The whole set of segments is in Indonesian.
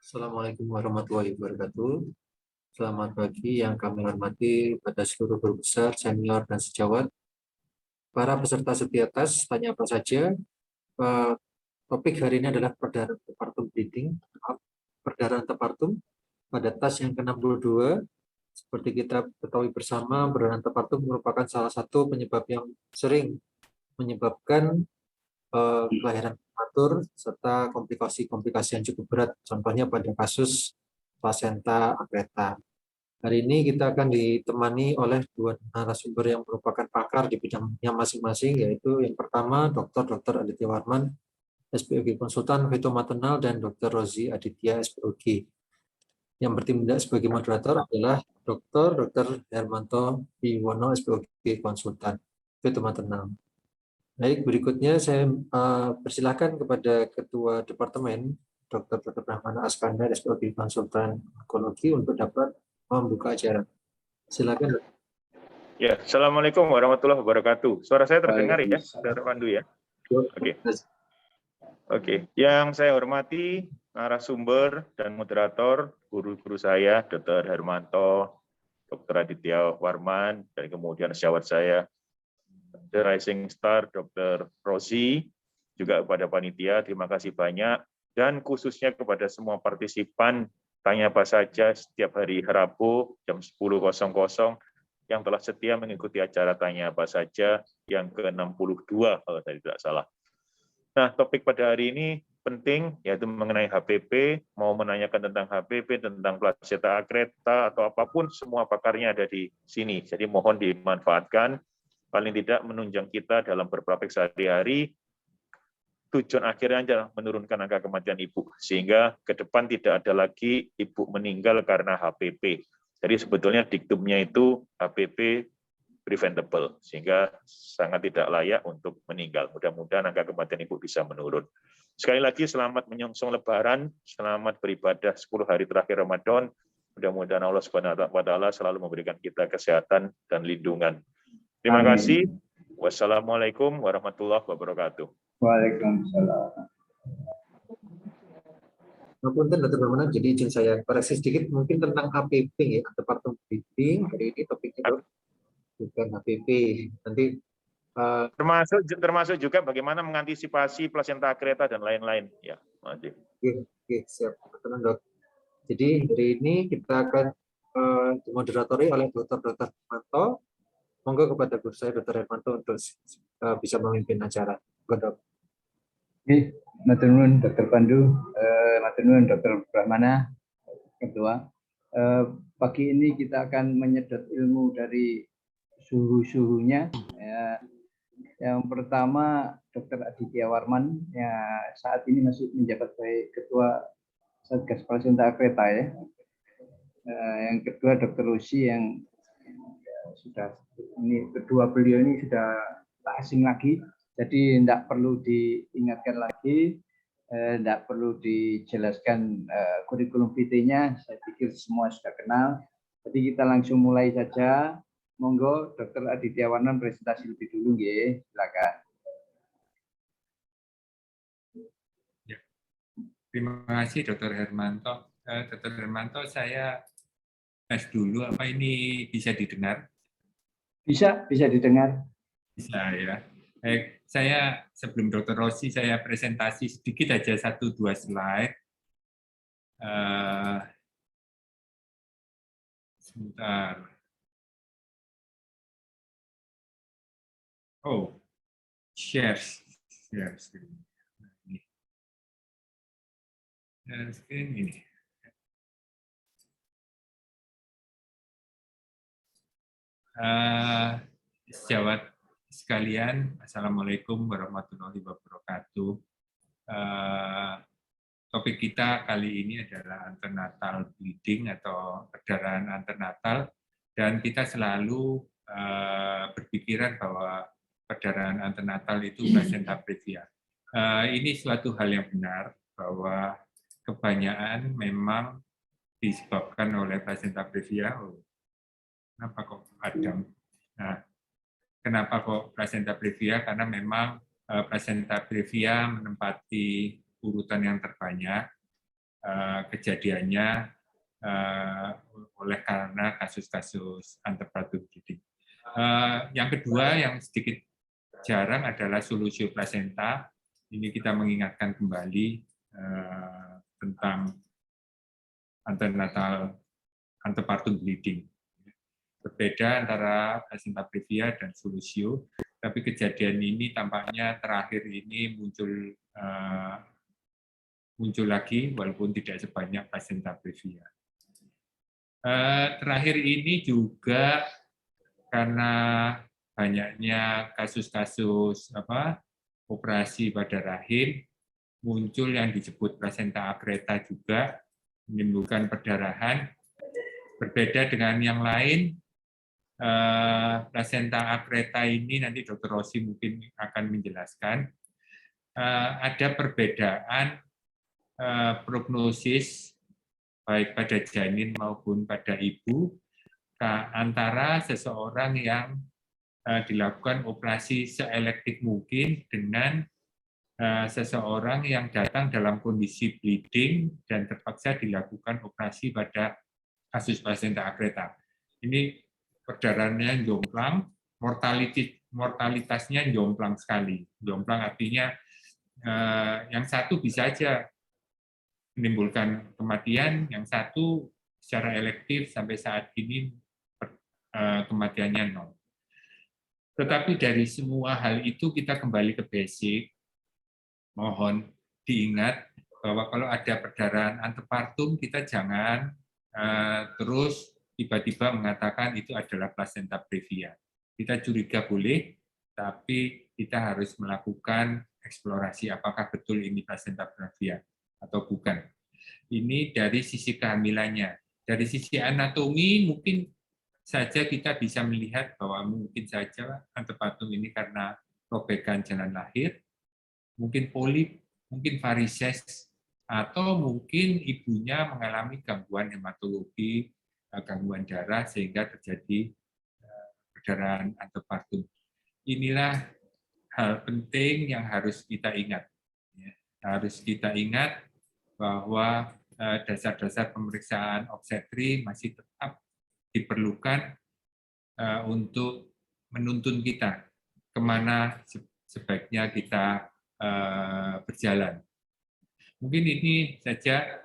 Assalamualaikum warahmatullahi wabarakatuh. Selamat pagi yang kami hormati pada seluruh guru besar, senior, dan sejawat. Para peserta setia tes, tanya apa saja. Eh, Topik hari ini adalah perdarahan tepartum bleeding, perdarahan tepartum pada tes yang ke-62. Seperti kita ketahui bersama, perdarahan tepartum merupakan salah satu penyebab yang sering menyebabkan kelahiran prematur serta komplikasi-komplikasi yang cukup berat. Contohnya pada kasus plasenta akreta. Hari ini kita akan ditemani oleh dua narasumber yang merupakan pakar di bidangnya masing-masing, yaitu yang pertama Dr. Aditya Warman, SPOG Konsultan Fitomaternal, dan Dr. Rozi Aditya, SPOG. Yang bertindak sebagai moderator adalah Dr. Hermanto Piwono, SPOG Konsultan Fitomaternal. Baik, berikutnya saya persilahkan kepada Ketua Departemen, Dr. Brahmana Askandar, SPOG Konsultan Onkologi, untuk dapat membuka acara. Silakan. Ya, Assalamualaikum warahmatullahi wabarakatuh. Suara saya terdengar ya, Dr. Pandu ya? Oke. Yang saya hormati narasumber dan moderator, guru-guru saya, Dr. Hermanto, Dr. Aditya Warman, dan kemudian sejawat saya, The Rising Star, Dr. Rozi, juga kepada panitia, terima kasih banyak, dan khususnya kepada semua partisipan, tanya apa saja setiap hari Rabu jam 10.00 yang telah setia mengikuti acara tanya apa saja yang ke-62 kalau saya tidak salah. Nah, topik pada hari ini penting, yaitu mengenai HPP, mau menanyakan tentang HPP, tentang plasenta akreta, atau apapun, semua pakarnya ada di sini. Jadi mohon dimanfaatkan, paling tidak menunjang kita dalam berpraktek sehari-hari. Tujuan akhirnya adalah menurunkan angka kematian ibu, sehingga ke depan tidak ada lagi ibu meninggal karena HPP. Jadi sebetulnya diktumnya itu HPP preventable, sehingga sangat tidak layak untuk meninggal. Mudah-mudahan angka kematian ibu bisa menurun. Sekali lagi selamat menyongsong Lebaran, selamat beribadah 10 hari terakhir Ramadan. Mudah-mudahan Allah SWT selalu memberikan kita kesehatan dan lindungan. Terima kasih. Wassalamualaikum warahmatullahi wabarakatuh. Waalaikumsalam. Punten Dr. Brahmana, jadi izin saya koreksi sedikit mungkin tentang HPP ya, Departemen Bleeding. Hari ini topiknya bukan HPP. Nanti termasuk juga bagaimana mengantisipasi plasenta akreta dan lain-lain ya. Oke, siap. Tenang, Dok. Jadi hari ini kita akan dimoderatori oleh Dr. Hermanto. Monggo kepada guru saya Dr. Hermanto untuk bisa memimpin acara. Dok. Oke, matur nuwun Dr. Pandu, matur nuwun Dr. Brahmana, Ketua. Pagi ini kita akan menyedot ilmu dari suhu-suhunya. Yang pertama Dr. Aditya Warman, ya saat ini masih menjabat sebagai Ketua Satgas Plasenta Akreta ya. Yang kedua Dr. Rozi yang sudah ini kedua beliau ini sudah tak asing lagi. Jadi tidak perlu diingatkan lagi, tidak perlu dijelaskan kurikulum vitae-nya, saya pikir semua sudah kenal. Jadi kita langsung mulai saja. Monggo Dr. Aditya Warman presentasi lebih dulu, nggih. Silakan. Ya. Terima kasih Dr. Hermanto. Dr. Hermanto, saya tes dulu, apa ini bisa didengar? Bisa didengar. Bisa ya. Baik, saya sebelum Dr. Rozi saya presentasi sedikit aja 1-2 slide. Sebentar. Oh, share screen. Share screen ini. Sejawat sekalian, Assalamualaikum warahmatullahi wabarakatuh. Topik kita kali ini adalah antenatal bleeding atau perdarahan antenatal, dan kita selalu berpikiran bahwa perdarahan antenatal itu placenta previa. Ini suatu hal yang benar bahwa kebanyakan memang disebabkan oleh placenta previa. Kenapa kok Adam? Nah, kenapa kok placenta previa? Karena memang placenta previa menempati urutan yang terbanyak kejadiannya oleh karena kasus-kasus antepartum bleeding. Yang kedua yang sedikit jarang adalah solusio plasenta. Ini kita mengingatkan kembali tentang antenatal antepartum bleeding. Berbeda antara placenta previa dan solusio, tapi kejadian ini tampaknya terakhir ini muncul lagi walaupun tidak sebanyak placenta previa. Terakhir ini juga karena banyaknya kasus-kasus operasi pada rahim, muncul yang disebut placenta akreta juga, menimbulkan perdarahan. Berbeda dengan yang lain, placenta akreta ini nanti Dr. Rossi mungkin akan menjelaskan, ada perbedaan prognosis baik pada janin maupun pada ibu antara seseorang yang dilakukan operasi seelektif mungkin dengan seseorang yang datang dalam kondisi bleeding dan terpaksa dilakukan operasi pada kasus placenta akreta. Ini perdarahannya jomplang, mortalitasnya jomplang sekali. Jomplang artinya yang satu bisa saja menimbulkan kematian, yang satu secara elektif sampai saat ini kematiannya 0. Tetapi dari semua hal itu kita kembali ke basic. Mohon diingat bahwa kalau ada perdarahan antepartum, kita jangan terus tiba-tiba mengatakan itu adalah placenta previa. Kita curiga boleh, tapi kita harus melakukan eksplorasi apakah betul ini placenta previa atau bukan. Ini dari sisi kehamilannya. Dari sisi anatomi mungkin saja kita bisa melihat bahwa mungkin saja antepartum ini karena robekan jalan lahir, mungkin polip, mungkin varises, atau mungkin ibunya mengalami gangguan hematologi, gangguan darah sehingga terjadi perdarahan antepartum. Inilah hal penting yang harus kita ingat. Harus kita ingat bahwa dasar-dasar pemeriksaan obstetri masih tetap diperlukan untuk menuntun kita kemana sebaiknya kita berjalan. Mungkin ini saja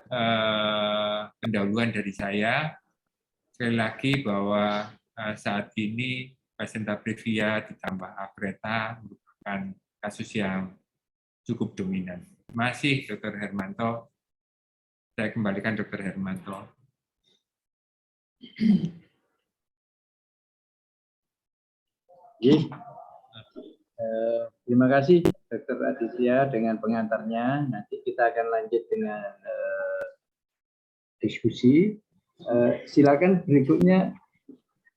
pendahuluan dari saya. Sekali lagi bahwa saat ini placenta previa ditambah akreta merupakan kasus yang cukup dominan. Masih Dr. Hermanto, saya kembalikan Dr. Hermanto. Terima kasih Dr. Aditya dengan pengantarnya. Nanti kita akan lanjut dengan diskusi. Silakan berikutnya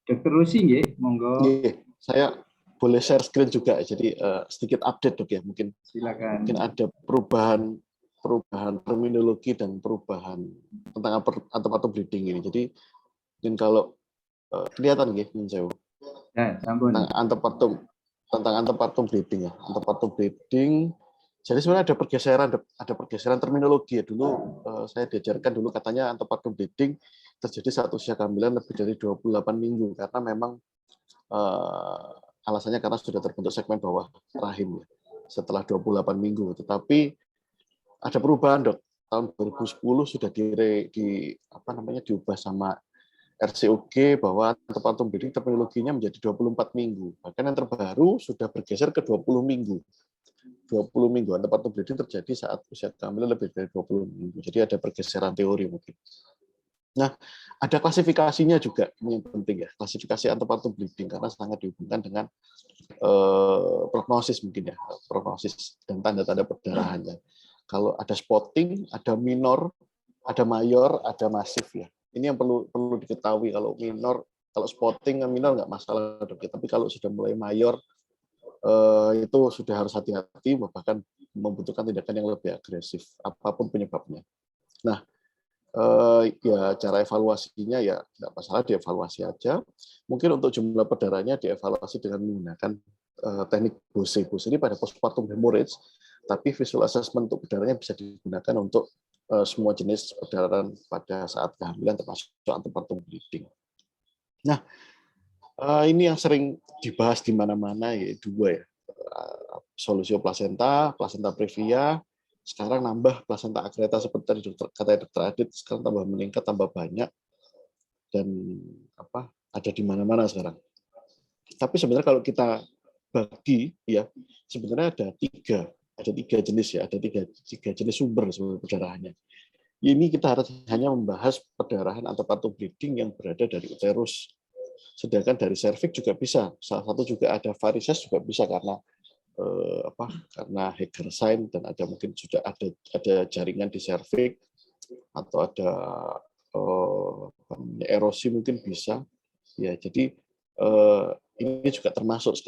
Dr. Rusi, monggo. Saya boleh share screen juga, jadi sedikit update Dok ya, mungkin. Silakan. Mungkin ada perubahan terminologi dan perubahan tentang antepartum bleeding ini. Jadi mungkin kalau kelihatan nggih, Ya, sampun. Tentang antepartum bleeding ya. Antepartum bleeding. Jadi sebenarnya ada pergeseran terminologi ya. Dulu saya diajarkan dulu katanya antepartum bleeding terjadi saat usia kehamilan lebih dari 28 minggu karena memang alasannya karena sudah terbentuk segmen bawah rahim ya, setelah 28 minggu. Tetapi ada perubahan Dok. Tahun 2010 sudah diubah sama RCOG bahwa antepartum bleeding terminologinya menjadi 24 minggu. Bahkan yang terbaru sudah bergeser ke 20 minggu. 20 minggu antepartum bleeding terjadi saat usia kehamilan lebih dari 20 minggu. Jadi ada pergeseran teori mungkin. Nah, ada klasifikasinya juga, ini yang penting ya, klasifikasi antepartum bleeding karena sangat dihubungkan dengan prognosis mungkin ya, prognosis dan tanda-tanda perdarahannya. Kalau ada spotting, ada minor, ada mayor, ada masif ya. Ini yang perlu diketahui. Kalau minor, kalau spotting minor nggak masalah, tapi kalau sudah mulai mayor itu sudah harus hati-hati, bahkan membutuhkan tindakan yang lebih agresif apapun penyebabnya. Nah, ya cara evaluasinya ya nggak masalah, dievaluasi aja. Mungkin untuk jumlah perdarahannya dievaluasi dengan menggunakan teknik Bose. Bose ini pada postpartum hemorrhage, tapi visual assessment untuk perdarahannya bisa digunakan untuk semua jenis perdarahan pada saat kehamilan termasuk antepartum bleeding. Nah, ini yang sering dibahas di mana-mana ya dua ya, solusio placenta, placenta previa, sekarang nambah placenta akreta seperti tadi kata Dr. Adit, sekarang tambah meningkat, tambah banyak, dan ada di mana-mana sekarang. Tapi sebenarnya kalau kita bagi ya, sebenarnya ada tiga jenis ya, ada tiga jenis sumber perdarahannya. Ini kita harus hanya membahas perdarahan antepartum bleeding yang berada dari uterus. Sedangkan dari serviks juga bisa. Salah satu juga ada varises juga bisa karena karena Heger sign, dan ada mungkin sudah ada jaringan di serviks atau ada erosi mungkin bisa. Ya, jadi ini juga termasuk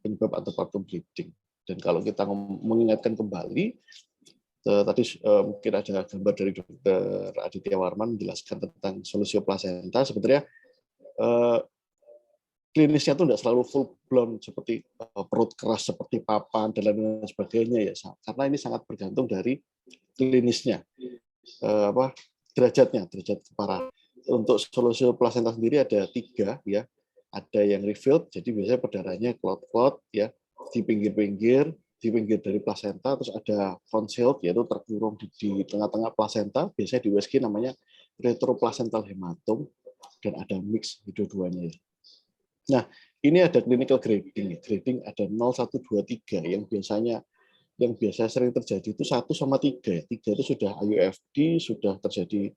penyebab antepartum bleeding. Dan kalau kita mengingatkan kembali, tadi mungkin ada gambar dari Dr. Aditya Warman menjelaskan tentang solusio placenta. Sebenarnya klinisnya itu tidak selalu full blown seperti perut keras, seperti papan dan lain sebagainya ya, karena ini sangat bergantung dari klinisnya, derajat keparahan. Untuk solusio placenta sendiri ada 3 ya, ada yang refilled, jadi biasanya perdarahannya clot ya di pinggir dari placenta, terus ada concealed, yaitu terkurung di tengah-tengah placenta, biasanya di USG namanya retroplacental hematom, dan ada mix dua-duanya. Nah, ini ada clinical grading ada 0, 1, 2, 3 yang biasanya sering terjadi itu 1 sama 3. 3 itu sudah IUFD, sudah terjadi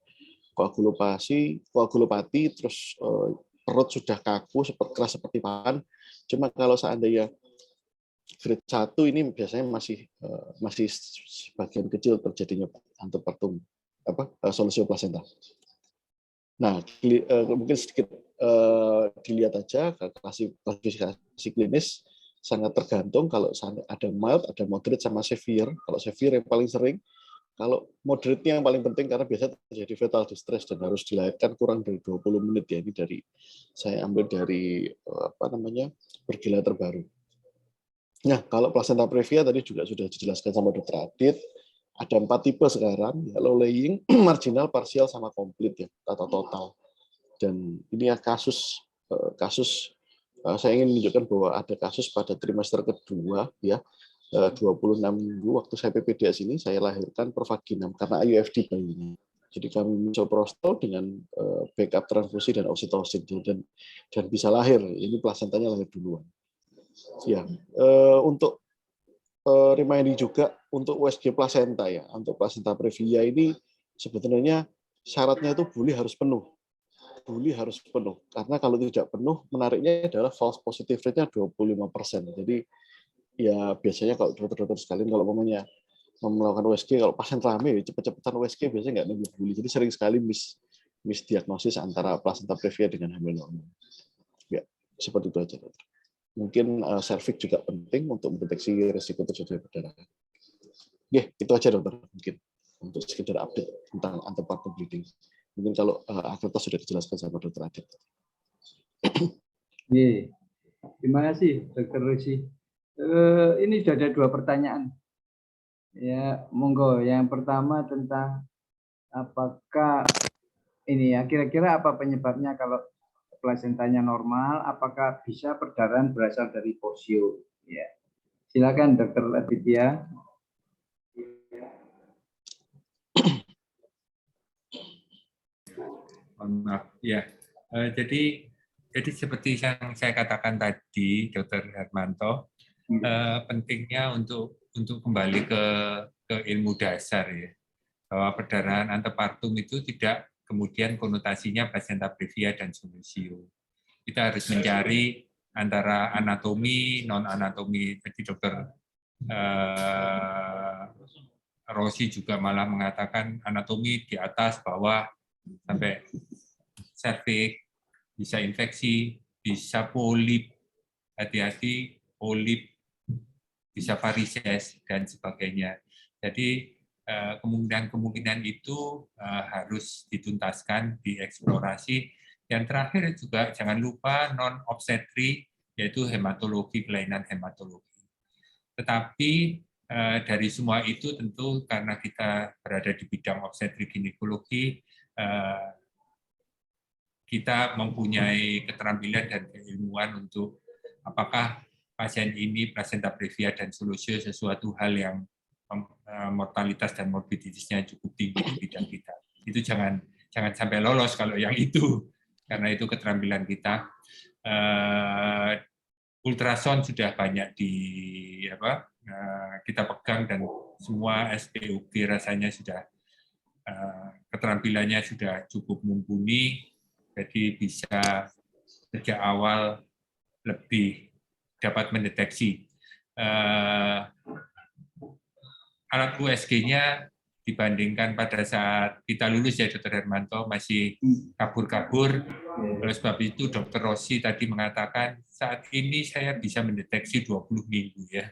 koagulopati, terus perut sudah kaku, keras seperti papan. Cuma kalau seandainya grade 1 ini biasanya masih sebagian kecil terjadinya antepartum solusio placenta. Nah, mungkin sedikit dilihat aja klasifikasi klinis sangat tergantung. Kalau ada mild, ada moderate, sama severe. Kalau severe yang paling sering, kalau moderate-nya yang paling penting karena biasanya terjadi fetal distress dan harus dilahirkan kurang dari 20 menit ya. Ini saya ambil dari Bergila terbaru. Nah, kalau placenta previa tadi juga sudah dijelaskan sama Dr. Adit. Ada 4 tipe sekarang, ya, low laying, marginal, parsial, sama komplit ya, atau total. Dan ini ya kasus saya ingin menunjukkan bahwa ada kasus pada trimester kedua ya, 26 minggu waktu saya PPDS ini saya lahirkan per vaginam karena IUFD bayinya. Jadi kami misoprostol dengan backup transfusi dan oksitosin dan bisa lahir. Ini plasentanya lahir duluan. Ya, untuk reminding juga untuk USG placenta ya, untuk placenta previa ini sebenarnya syaratnya itu buli harus penuh. Karena kalau tidak penuh, menariknya adalah false positive rate-nya 25%. Jadi ya biasanya kalau dokter-dokter sekalian kalau melakukan USG, kalau pasien rame cepet-cepetan USG biasanya nggak nunggu buli. Jadi sering sekali misdiagnosis antara placenta previa dengan hamil normal. Ya, seperti itu aja, dokter. Mungkin serviks juga penting untuk mendeteksi risiko terjadinya perdarahan. Ya, itu aja dokter mungkin untuk sekedar update tentang antepartum bleeding. Mungkin kalau akreta sudah dijelaskan sama Dr. Adit. Terima kasih Dr. Rusi. Ini sudah ada 2 pertanyaan. Ya, monggo. Yang pertama tentang apakah ini ya kira-kira apa penyebabnya kalau plasentanya normal, apakah bisa perdarahan berasal dari posio? Ya. Silakan Dr. Aditya. Maaf, ya. Jadi seperti yang saya katakan tadi, Dr. Hermanto, pentingnya untuk kembali ke ilmu dasar ya, bahwa perdarahan antepartum itu tidak kemudian konotasinya placenta previa dan solusio. Kita harus mencari antara anatomi, non anatomi. Tadi Dr. Rossi juga malah mengatakan anatomi di atas, bawah, sampai serviks, bisa infeksi, bisa polip, hati-hati polip, bisa varises dan sebagainya. Jadi kemungkinan itu harus dituntaskan, dieksplorasi. Yang terakhir juga jangan lupa non-obstetri, yaitu hematologi, kelainan hematologi. Tetapi Dari semua itu tentu karena kita berada di bidang obstetrik ginekologi, kita mempunyai keterampilan dan keilmuan untuk apakah pasien ini plasenta previa dan solusio sesuatu hal yang mortalitas dan morbiditasnya cukup tinggi di bidang kita. Itu jangan sampai lolos kalau yang itu, karena itu keterampilan kita. Ultrasound sudah banyak kita pegang dan semua SPOG rasanya sudah keterampilannya sudah cukup mumpuni, jadi bisa sejak awal lebih dapat mendeteksi. Alat USG-nya dibandingkan pada saat kita lulus ya Dr. Hermanto masih kabur-kabur. Oleh sebab itu Dr. Rossi tadi mengatakan saat ini saya bisa mendeteksi 20 minggu ya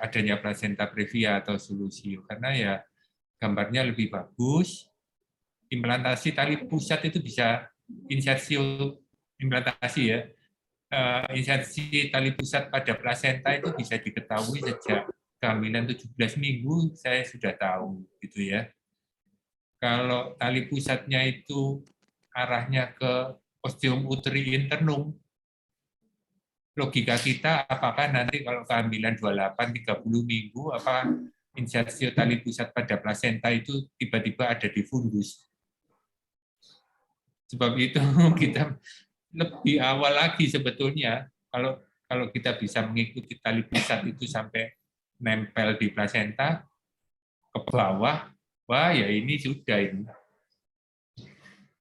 adanya plasenta previa atau solusio, karena ya gambarnya lebih bagus. Implantasi tali pusat itu bisa insertio implantasi ya. Insersi tali pusat pada plasenta itu bisa diketahui sejak kehamilan 17 minggu, saya sudah tahu gitu ya. Kalau tali pusatnya itu arahnya ke ostium uteri internum, logika kita apakah nanti kalau kehamilan 28 30 minggu apa insersi tali pusat pada plasenta itu tiba-tiba ada di fundus. Sebab itu kita lebih awal lagi sebetulnya kalau kita bisa mengikuti tali pusat itu sampai nempel di plasenta ke bawah, wah ya ini sudah ini.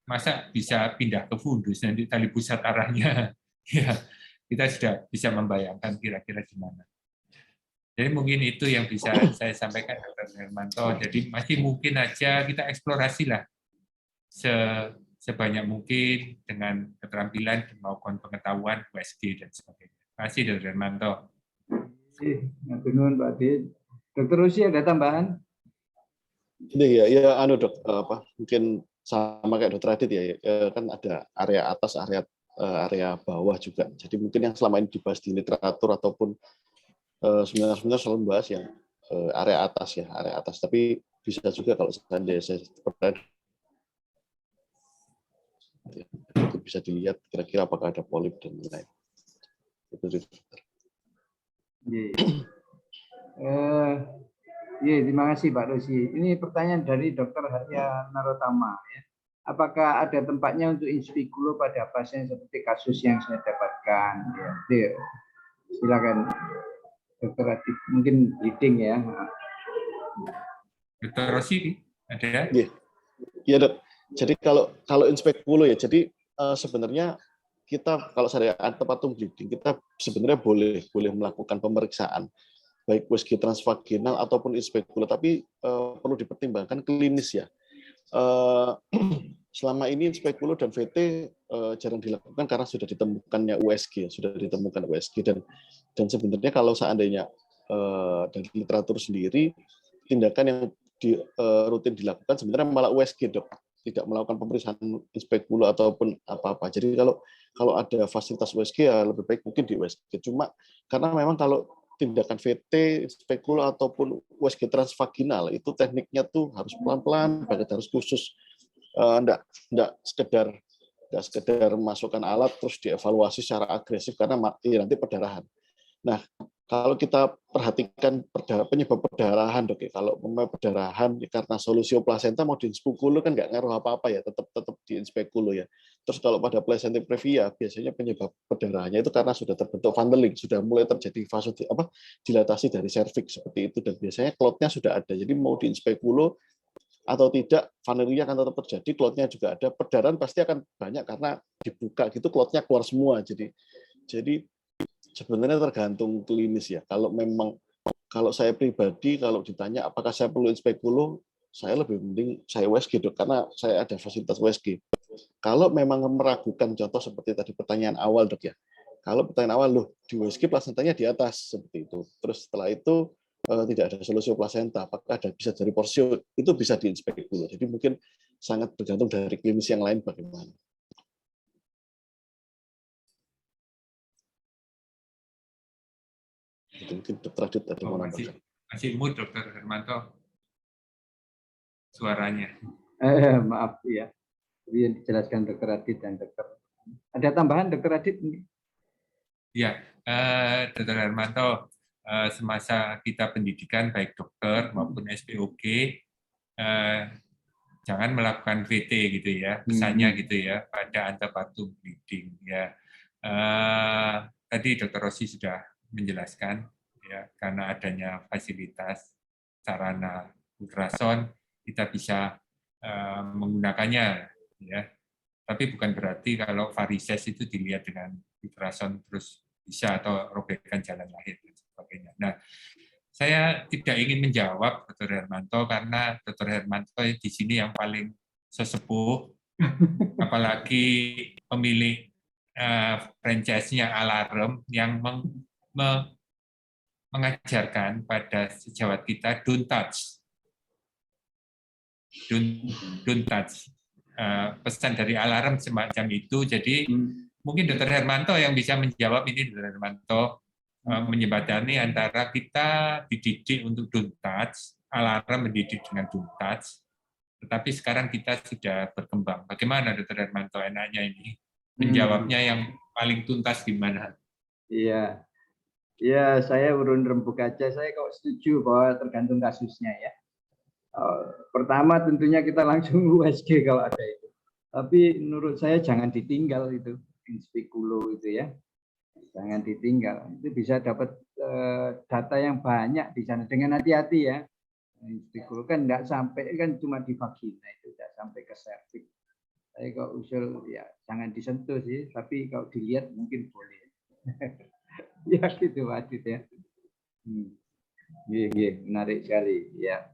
Masa bisa pindah ke fundus nanti tali pusat arahnya. Ya, kita sudah bisa membayangkan kira-kira gimana. Jadi mungkin itu yang bisa saya sampaikan Dr. Hermanto. Jadi masih mungkin aja kita eksplorasi lah sebanyak mungkin dengan keterampilan maupun pengetahuan USG dan sebagainya. Terima kasih Dr. Hermanto. Terima kasih Pak Adit. Dr. Rusi ada tambahan? Ini ya Dok, mungkin sama kayak Dr. Adit ya, kan ada area atas, area bawah juga. Jadi mungkin yang selama ini dibahas di literatur ataupun seminar selalu membahas yang area atas ya, area atas. Tapi bisa juga kalau seandainya saya berada itu bisa dilihat kira-kira apakah ada polip dan lain-lain. Itu dokter. Terima kasih Pak Rosi. Ini pertanyaan dari Dr. Harya Narotama. Ya. Apakah ada tempatnya untuk inspikulo pada pasien seperti kasus yang saya dapatkan? Ya, silakan Dr. Adit. Mungkin leading ya. Dr. Rossi ada? Iya Dok. Jadi kalau inspekulo ya, jadi sebenarnya kita kalau saya antepartum bleeding kita sebenarnya boleh melakukan pemeriksaan baik USG transvaginal ataupun inspekulo, tapi perlu dipertimbangkan klinis ya. Selama ini inspekulo dan VT jarang dilakukan karena sudah ditemukannya USG, dan sebenarnya kalau seandainya dari literatur sendiri tindakan yang rutin dilakukan sebenarnya malah USG Dok, tidak melakukan pemeriksaan inspekulo ataupun apa-apa. Jadi kalau ada fasilitas USG ya lebih baik mungkin di USG. Cuma karena memang kalau tindakan VT, spekulo ataupun USG transvaginal itu tekniknya tuh harus pelan-pelan, harus khusus, enggak sekedar masukkan alat terus dievaluasi secara agresif karena nanti perdarahan. Nah, kalau kita perhatikan penyebab perdarahan Dok, kalau perdarahan karena solusio plasenta mau diinspekulo kan nggak ngaruh apa-apa ya, tetap diinspekulo ya. Terus kalau pada plasenta previa biasanya penyebab perdarahannya itu karena sudah terbentuk funneling, sudah mulai terjadi dilatasi dari serviks seperti itu, dan biasanya klotnya sudah ada. Jadi mau diinspekulo atau tidak, funneling akan tetap terjadi, klotnya juga ada, perdarahan pasti akan banyak karena dibuka gitu klotnya keluar semua. Jadi sebenarnya tergantung klinis ya. Kalau saya pribadi kalau ditanya apakah saya perlu inspekulo, saya lebih mending saya USG Dok, karena saya ada fasilitas USG. Kalau memang meragukan, contoh seperti tadi pertanyaan awal Dok ya. Kalau pertanyaan awal di USG plasentanya di atas seperti itu. Terus setelah itu tidak ada solusio plasenta, apakah bisa dari porsio, itu bisa diinspekulo. Jadi mungkin sangat bergantung dari klinis yang lain bagaimana. Mungkin Dr. Adit ada Oh, mau nambahkan. masih mood Dr. Hermanto suaranya. Maaf ya. Yang dijelaskan Dr. Adit dan Dr. Ada tambahan Dr. Adit? Ya, Dr. Hermanto, semasa kita pendidikan baik dokter maupun SPOG, jangan melakukan VT gitu ya, pesannya gitu ya pada antepartum bleeding ya. Tadi Dr. Rossi sudah menjelaskan ya, karena adanya fasilitas sarana ultrason kita bisa menggunakannya ya. Tapi bukan berarti kalau varises itu dilihat dengan ultrason terus bisa atau robekan jalan lahir dan sebagainya. Nah, saya tidak ingin menjawab Dr. Hermanto karena Dr. Hermanto di sini yang paling sesepuh, apalagi pemilik franchise-nya Alarm yang mengajarkan pada sejawat kita don't touch. Don't touch. Pesan dari Alarm semacam itu. Jadi mungkin Dr. Hermanto yang bisa menjawab ini, Dr. Hermanto, menyebatani antara kita dididik untuk don't touch, Alarm mendidik dengan don't touch, tetapi sekarang kita sudah berkembang. Bagaimana Dr. Hermanto enaknya ini? Menjawabnya yang paling tuntas gimana? Iya. Ya, saya urun rembuk aja. Saya kok setuju bahwa tergantung kasusnya ya. Pertama tentunya kita langsung USG kalau ada itu. Tapi menurut saya jangan ditinggal itu inspikulo itu ya. Jangan ditinggal. Itu bisa dapat data yang banyak di sana dengan hati-hati ya. Inspikulo kan enggak sampai kan cuma di vagina itu, enggak sampai ke serviks. Saya kok usul ya jangan disentuh sih, tapi kalau dilihat mungkin boleh. Ya gitu Pak Adit ya. Menarik sekali ya.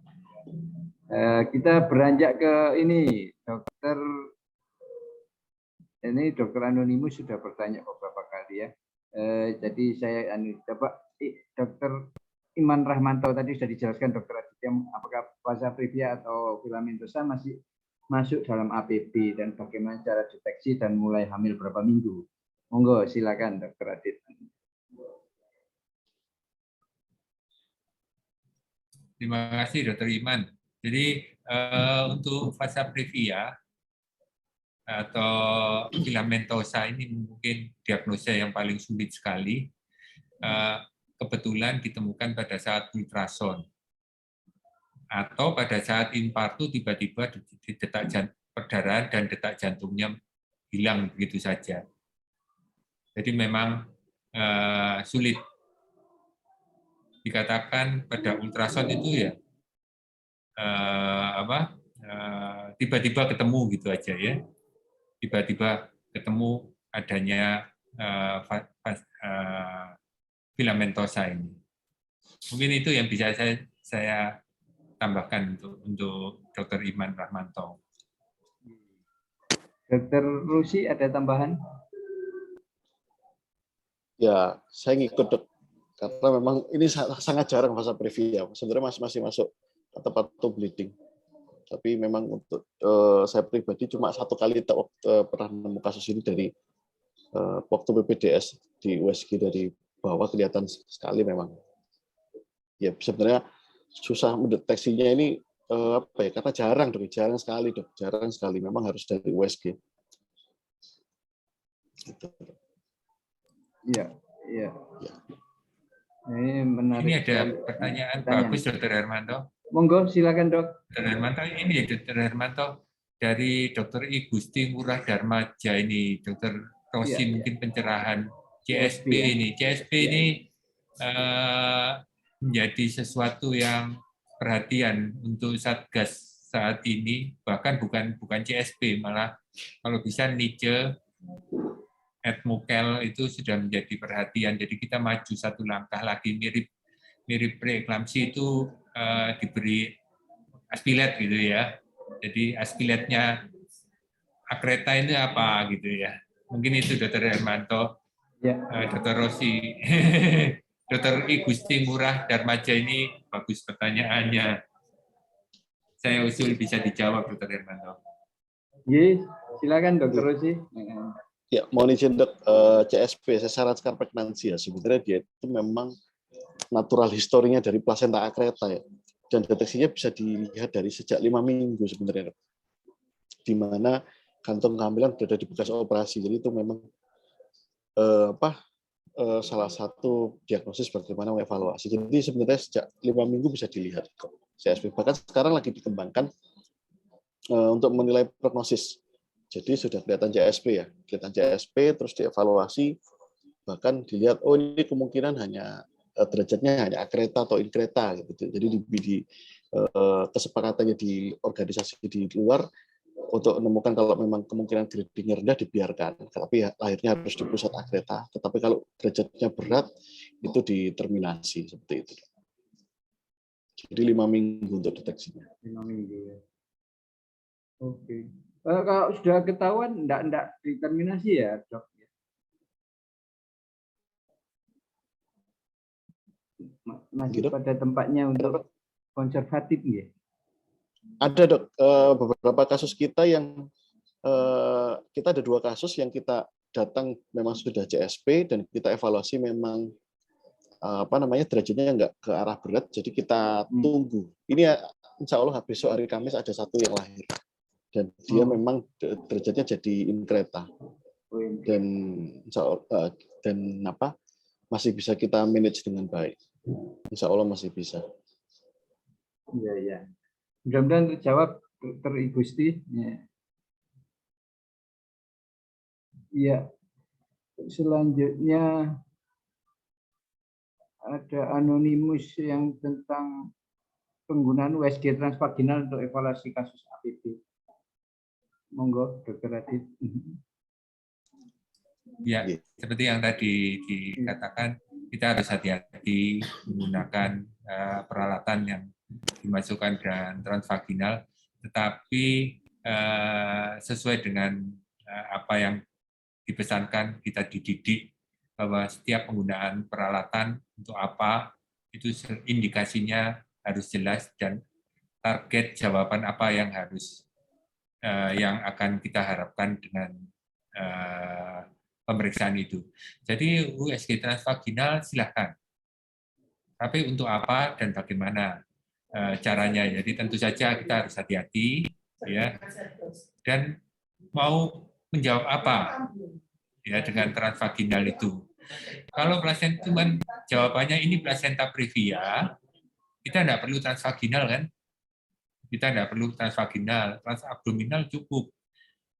Kita beranjak ke ini dokter Anonimus sudah bertanya beberapa kali ya. Jadi saya coba Dokter Iman Rahmanto tadi sudah dijelaskan Dokter Aditya apakah fasa previa atau filamentosa masih masuk dalam APB dan bagaimana cara deteksi dan mulai hamil berapa minggu. Monggo silakan Dokter Adit. Terima kasih Dr. Iman. Jadi untuk fasa previa atau filamentosa ini mungkin diagnosa yang paling sulit sekali. Kebetulan ditemukan pada saat ultrason atau pada saat infartu tiba-tiba detak perdarahan dan detak jantungnya hilang begitu saja. Jadi memang sulit dikatakan pada ultrason itu ya tiba-tiba ketemu gitu aja ya, tiba-tiba ketemu adanya filamentosa ini. Mungkin itu yang bisa saya tambahkan untuk Dr. Iman Rahmanto. Dr. Rusi ada tambahan? Ya, saya ngikut Dok. Karena memang ini sangat jarang fasa previa. Sebenarnya masih masuk atau bleeding. Tapi memang untuk saya pribadi cuma satu kali pernah menemukan kasus ini dari waktu PPDS di USG dari bawah kelihatan sekali memang. Ya sebenarnya susah mendeteksinya ini karena jarang sekali Dok, jarang sekali. Memang harus dari USG. Gitu. Iya. Ini menarik. Ini ada pertanyaan bagus Dr. Hermanto. Monggo silakan Dok. Dr. Hermanto ini ya Dr. Hermanto dari Dr. I Gusti Ngurah Darmaja ini, Dr. Rossi mungkin pencerahan CSP ini. CSP ini menjadi sesuatu yang perhatian untuk Satgas saat ini, bahkan bukan CSP, malah kalau bisa NICE, Etmokel itu sudah menjadi perhatian. Jadi kita maju satu langkah lagi, mirip preeklamsi itu diberi aspilet gitu ya. Jadi aspiletnya Akreta ini apa gitu ya. Mungkin itu Dr. Hermanto, Dr. Rossi, Dr. I Gusti Ngurah Darmaja ini bagus pertanyaannya. Saya usul bisa dijawab Dr. Hermanto. Iya, silakan Dr. Rossi. Ya, mohon izin Dok, CSP, sesar pregnancy ya, sebenarnya dia itu memang natural historinya dari plasenta akreta ya. Dan deteksinya bisa dilihat dari sejak 5 minggu sebenarnya, di mana kantung kehamilan berada di bekas operasi. Jadi itu memang salah satu diagnosis bagaimana mengevaluasi. Jadi sebenarnya sejak 5 minggu bisa dilihat kok CSP. Bahkan sekarang lagi dikembangkan untuk menilai prognosis. Jadi sudah kelihatan CSP ya, kelihatan CSP terus dievaluasi, bahkan dilihat oh ini kemungkinan hanya derajatnya hanya akreta atau inkreta gitu. Jadi di kesepakatannya di organisasi di luar untuk menemukan kalau memang kemungkinan gradingnya rendah dibiarkan, tapi ya, lahirnya harus di pusat akreta. Tetapi kalau derajatnya berat itu diterminasi seperti itu. Jadi 5 minggu untuk deteksinya. 5 minggu ya. Oke. Kalau sudah ketahuan enggak determinasi ya, Dok? Masih Gitu? pada tempatnya untuk konservatif ya? Ada Dok, beberapa kasus kita yang kita ada 2 kasus yang kita datang memang sudah CSP dan kita evaluasi memang derajatnya nggak ke arah berat, jadi kita tunggu. Ini ya, insya Allah besok hari Kamis ada 1 yang lahir dan dia memang derajatnya jadi inkreta dan insya Allah, masih bisa kita manage dengan baik. Insya Allah masih bisa. Iya ya. Mudah-mudahan terjawab Dr. Igusti. Iya. Selanjutnya ada anonimus yang tentang penggunaan USG transvaginal untuk evaluasi kasus APP. Monggo, Dr. Adit. Ya, seperti yang tadi dikatakan, kita harus hati-hati menggunakan peralatan yang dimasukkan dengan transvaginal, tetapi sesuai dengan apa yang dipesankan, kita dididik bahwa setiap penggunaan peralatan untuk apa, itu indikasinya harus jelas dan target jawaban apa yang yang akan kita harapkan dengan pemeriksaan itu. Jadi USG transvaginal silahkan. Tapi untuk apa dan bagaimana caranya? Jadi tentu saja kita harus hati-hati ya. Dan mau menjawab apa ya dengan transvaginal itu. Kalau plasenta cuman jawabannya ini plasenta previa, kita tidak perlu transvaginal kan? Kita tidak perlu transvaginal, transabdominal cukup.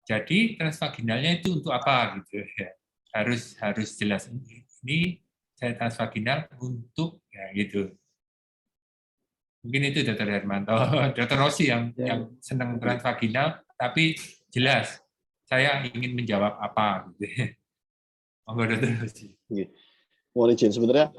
Jadi transvaginalnya itu untuk apa gitu ya? Harus jelas ini saya transvaginal untuk ya gitu. Mungkin itu Dr. Hermanto, Dr. Rossi yang senang transvaginal, tapi jelas saya ingin menjawab apa gitu. Monggo Dr. Rossi. Mohon izin sebenarnya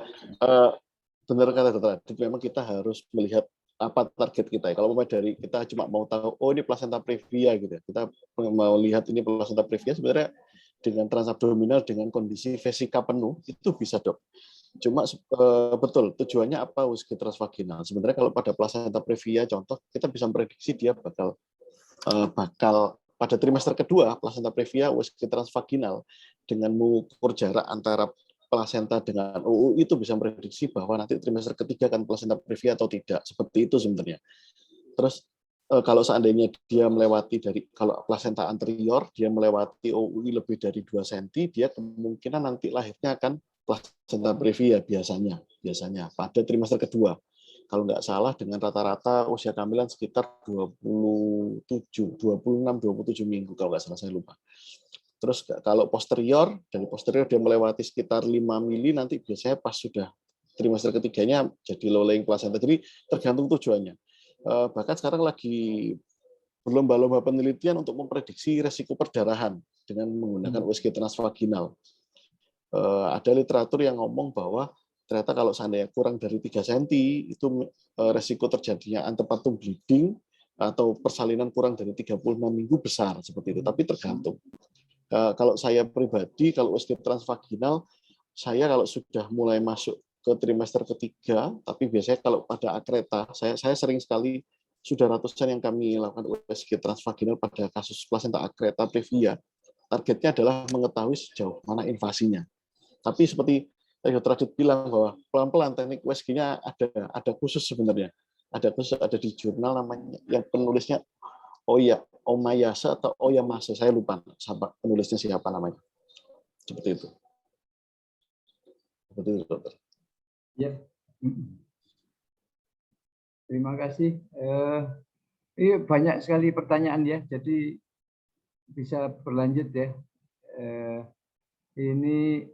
benar kata Dr. Adit, memang kita harus melihat apa target kita. Kalau dari kita cuma mau tahu, oh ini plasenta previa gitu ya. Kita mau lihat ini plasenta previa sebenarnya dengan transabdominal dengan kondisi vesika penuh itu bisa Dok. Cuma betul tujuannya apa USG transvaginal. Sebenarnya kalau pada plasenta previa contoh kita bisa memprediksi dia bakal pada trimester kedua plasenta previa USG transvaginal dengan mengukur jarak antara plasenta dengan UU itu bisa memprediksi bahwa nanti trimester ketiga akan plasenta previa atau tidak. Seperti itu sebenarnya. Terus kalau seandainya dia melewati kalau plasenta anterior, dia melewati OUI lebih dari 2 cm, dia kemungkinan nanti lahirnya akan plasenta previa biasanya pada trimester kedua. Kalau nggak salah dengan rata-rata usia kehamilan sekitar 26-27 minggu kalau nggak salah, saya lupa. Terus kalau posterior, dari posterior dia melewati sekitar 5 mili, nanti biasanya pas sudah trimester ketiganya jadi low laying placenta. Jadi tergantung tujuannya. Bahkan sekarang lagi berlomba-lomba penelitian untuk memprediksi resiko perdarahan dengan menggunakan USG transvaginal. Ada literatur yang ngomong bahwa ternyata kalau seandainya kurang dari 3 cm, itu resiko terjadinya antepartum bleeding atau persalinan kurang dari 36 minggu besar, seperti itu. Tapi tergantung. Kalau saya pribadi, kalau USG transvaginal, saya kalau sudah mulai masuk ke trimester ketiga, tapi biasanya kalau pada akreta, saya sering sekali sudah ratusan yang kami lakukan USG transvaginal pada kasus plasenta akreta previa. Targetnya adalah mengetahui sejauh mana invasinya. Tapi seperti Dr. Adit bilang bahwa pelan-pelan teknik USG-nya ada khusus sebenarnya. Ada khusus, ada di jurnal namanya, yang penulisnya Omayasa atau Oyamase, saya lupa penulisnya siapa namanya. Seperti itu. Seperti itu, Dokter. Ya. Terima kasih. Ini banyak sekali pertanyaan ya, jadi bisa berlanjut ya. Ini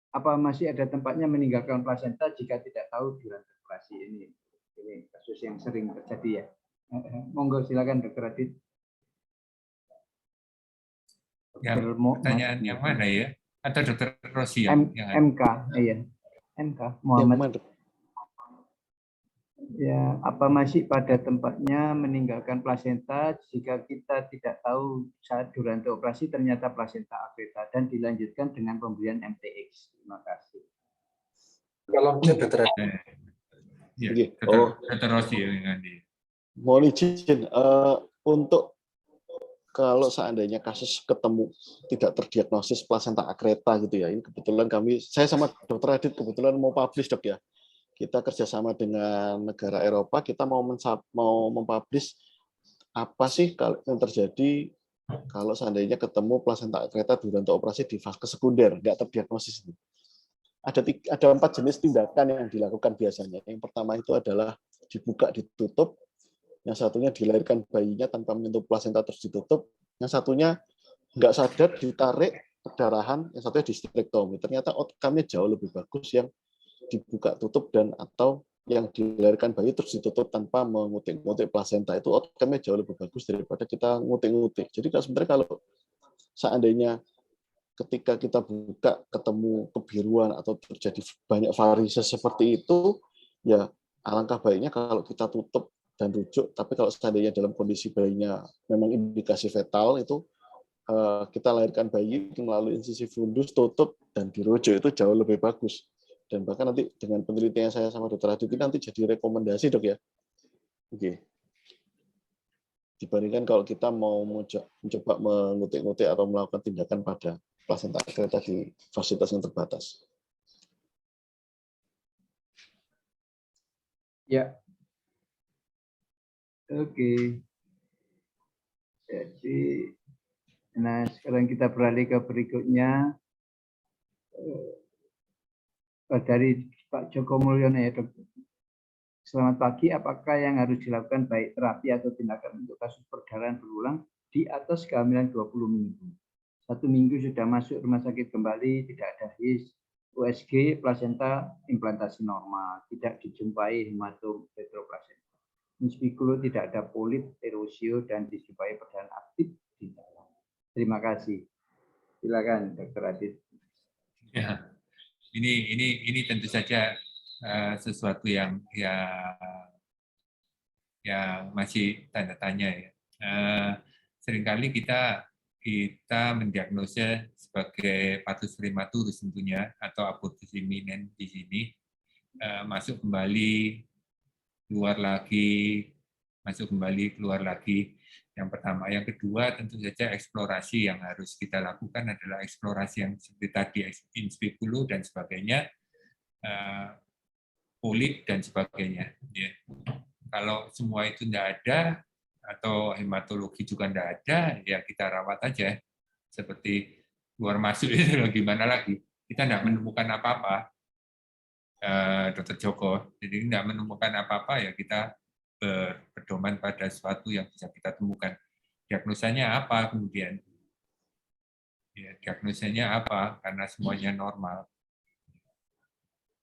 apa masih ada tempatnya meninggalkan plasenta jika tidak tahu durasi operasi ini? Ini kasus yang sering terjadi ya. Monggo silakan Dr. Adit. Pertanyaan yang mana ya? Atau Dr. Rosi yang MK, iya. MK Muhammad. Ya, apa masih pada tempatnya meninggalkan plasenta jika kita tidak tahu saat durasi operasi ternyata plasenta akreta dan dilanjutkan dengan pemberian MTX. Terima kasih. Kalau mungkin Dr. Ya, Dr. Rosi yang di. Mohon izin, untuk kalau seandainya kasus ketemu tidak terdiagnosis plasenta akreta gitu ya, ini kebetulan saya sama Dr. Adit kebetulan mau publish dok ya. Kita kerjasama dengan negara Eropa, kita mau mempublish apa sih yang terjadi kalau seandainya ketemu plasenta akreta durante operasi di fase sekunder, nggak terdiagnosis. Ada 4 jenis tindakan yang dilakukan biasanya. Yang pertama itu adalah dibuka, ditutup. Yang satunya dilahirkan bayinya tanpa menyentuh plasenta terus ditutup. Yang satunya nggak sadar, ditarik perdarahan. Yang satunya distektomi. Ternyata outcome-nya jauh lebih bagus yang dibuka tutup dan atau yang dilahirkan bayi terus ditutup tanpa mengutik-ngutik plasenta. Itu outcome-nya jauh lebih bagus daripada kita ngutik-ngutik. Jadi sebenarnya kalau seandainya ketika kita buka ketemu kebiruan atau terjadi banyak varises seperti itu, ya alangkah baiknya kalau kita tutup dan rujuk. Tapi kalau seandainya dalam kondisi bayinya memang indikasi fetal, itu kita lahirkan bayi melalui insisi fundus, tutup dan dirujuk, itu jauh lebih bagus. Dan bahkan nanti dengan penelitian saya sama Dr. Adit nanti jadi rekomendasi dok ya. Oke. Dibandingkan kalau kita mau mencoba mengutik-ngutik atau melakukan tindakan pada plasenta akreta di fasilitas yang terbatas. Ya. Oke. Jadi, nah sekarang kita beralih ke berikutnya. Dari Pak Joko Mulyono ya, Dok. Selamat pagi, apakah yang harus dilakukan baik terapi atau tindakan untuk kasus perdarahan berulang di atas kehamilan 20 minggu? 1 minggu sudah masuk rumah sakit kembali, tidak ada HIS, USG, plasenta implantasi normal, tidak dijumpai hematom retroplasenta. Inspikulo tidak ada polip, erosio, dan dijumpai perdarahan aktif di dalam. Terima kasih. Silakan Dr. Adit. Ya. Ini tentu saja sesuatu yang masih tanda tanya ya. Seringkali kita mendiagnosa sebagai pathus prematurus tentunya atau abortus imminent di sini, masuk kembali, keluar lagi, masuk kembali, keluar lagi. Yang pertama. Yang kedua, tentu saja eksplorasi yang harus kita lakukan adalah eksplorasi yang seperti tadi, in speculo dan sebagainya, polip dan sebagainya. Ya. Kalau semua itu tidak ada, atau hematologi juga tidak ada, ya kita rawat aja. Seperti keluar masuk itu gimana lagi? Kita tidak menemukan apa-apa, Dr. Joko. Jadi tidak menemukan apa-apa, ya kita berpedoman pada sesuatu yang bisa kita temukan. Diagnosanya apa kemudian? Ya, diagnosanya apa? Karena semuanya normal.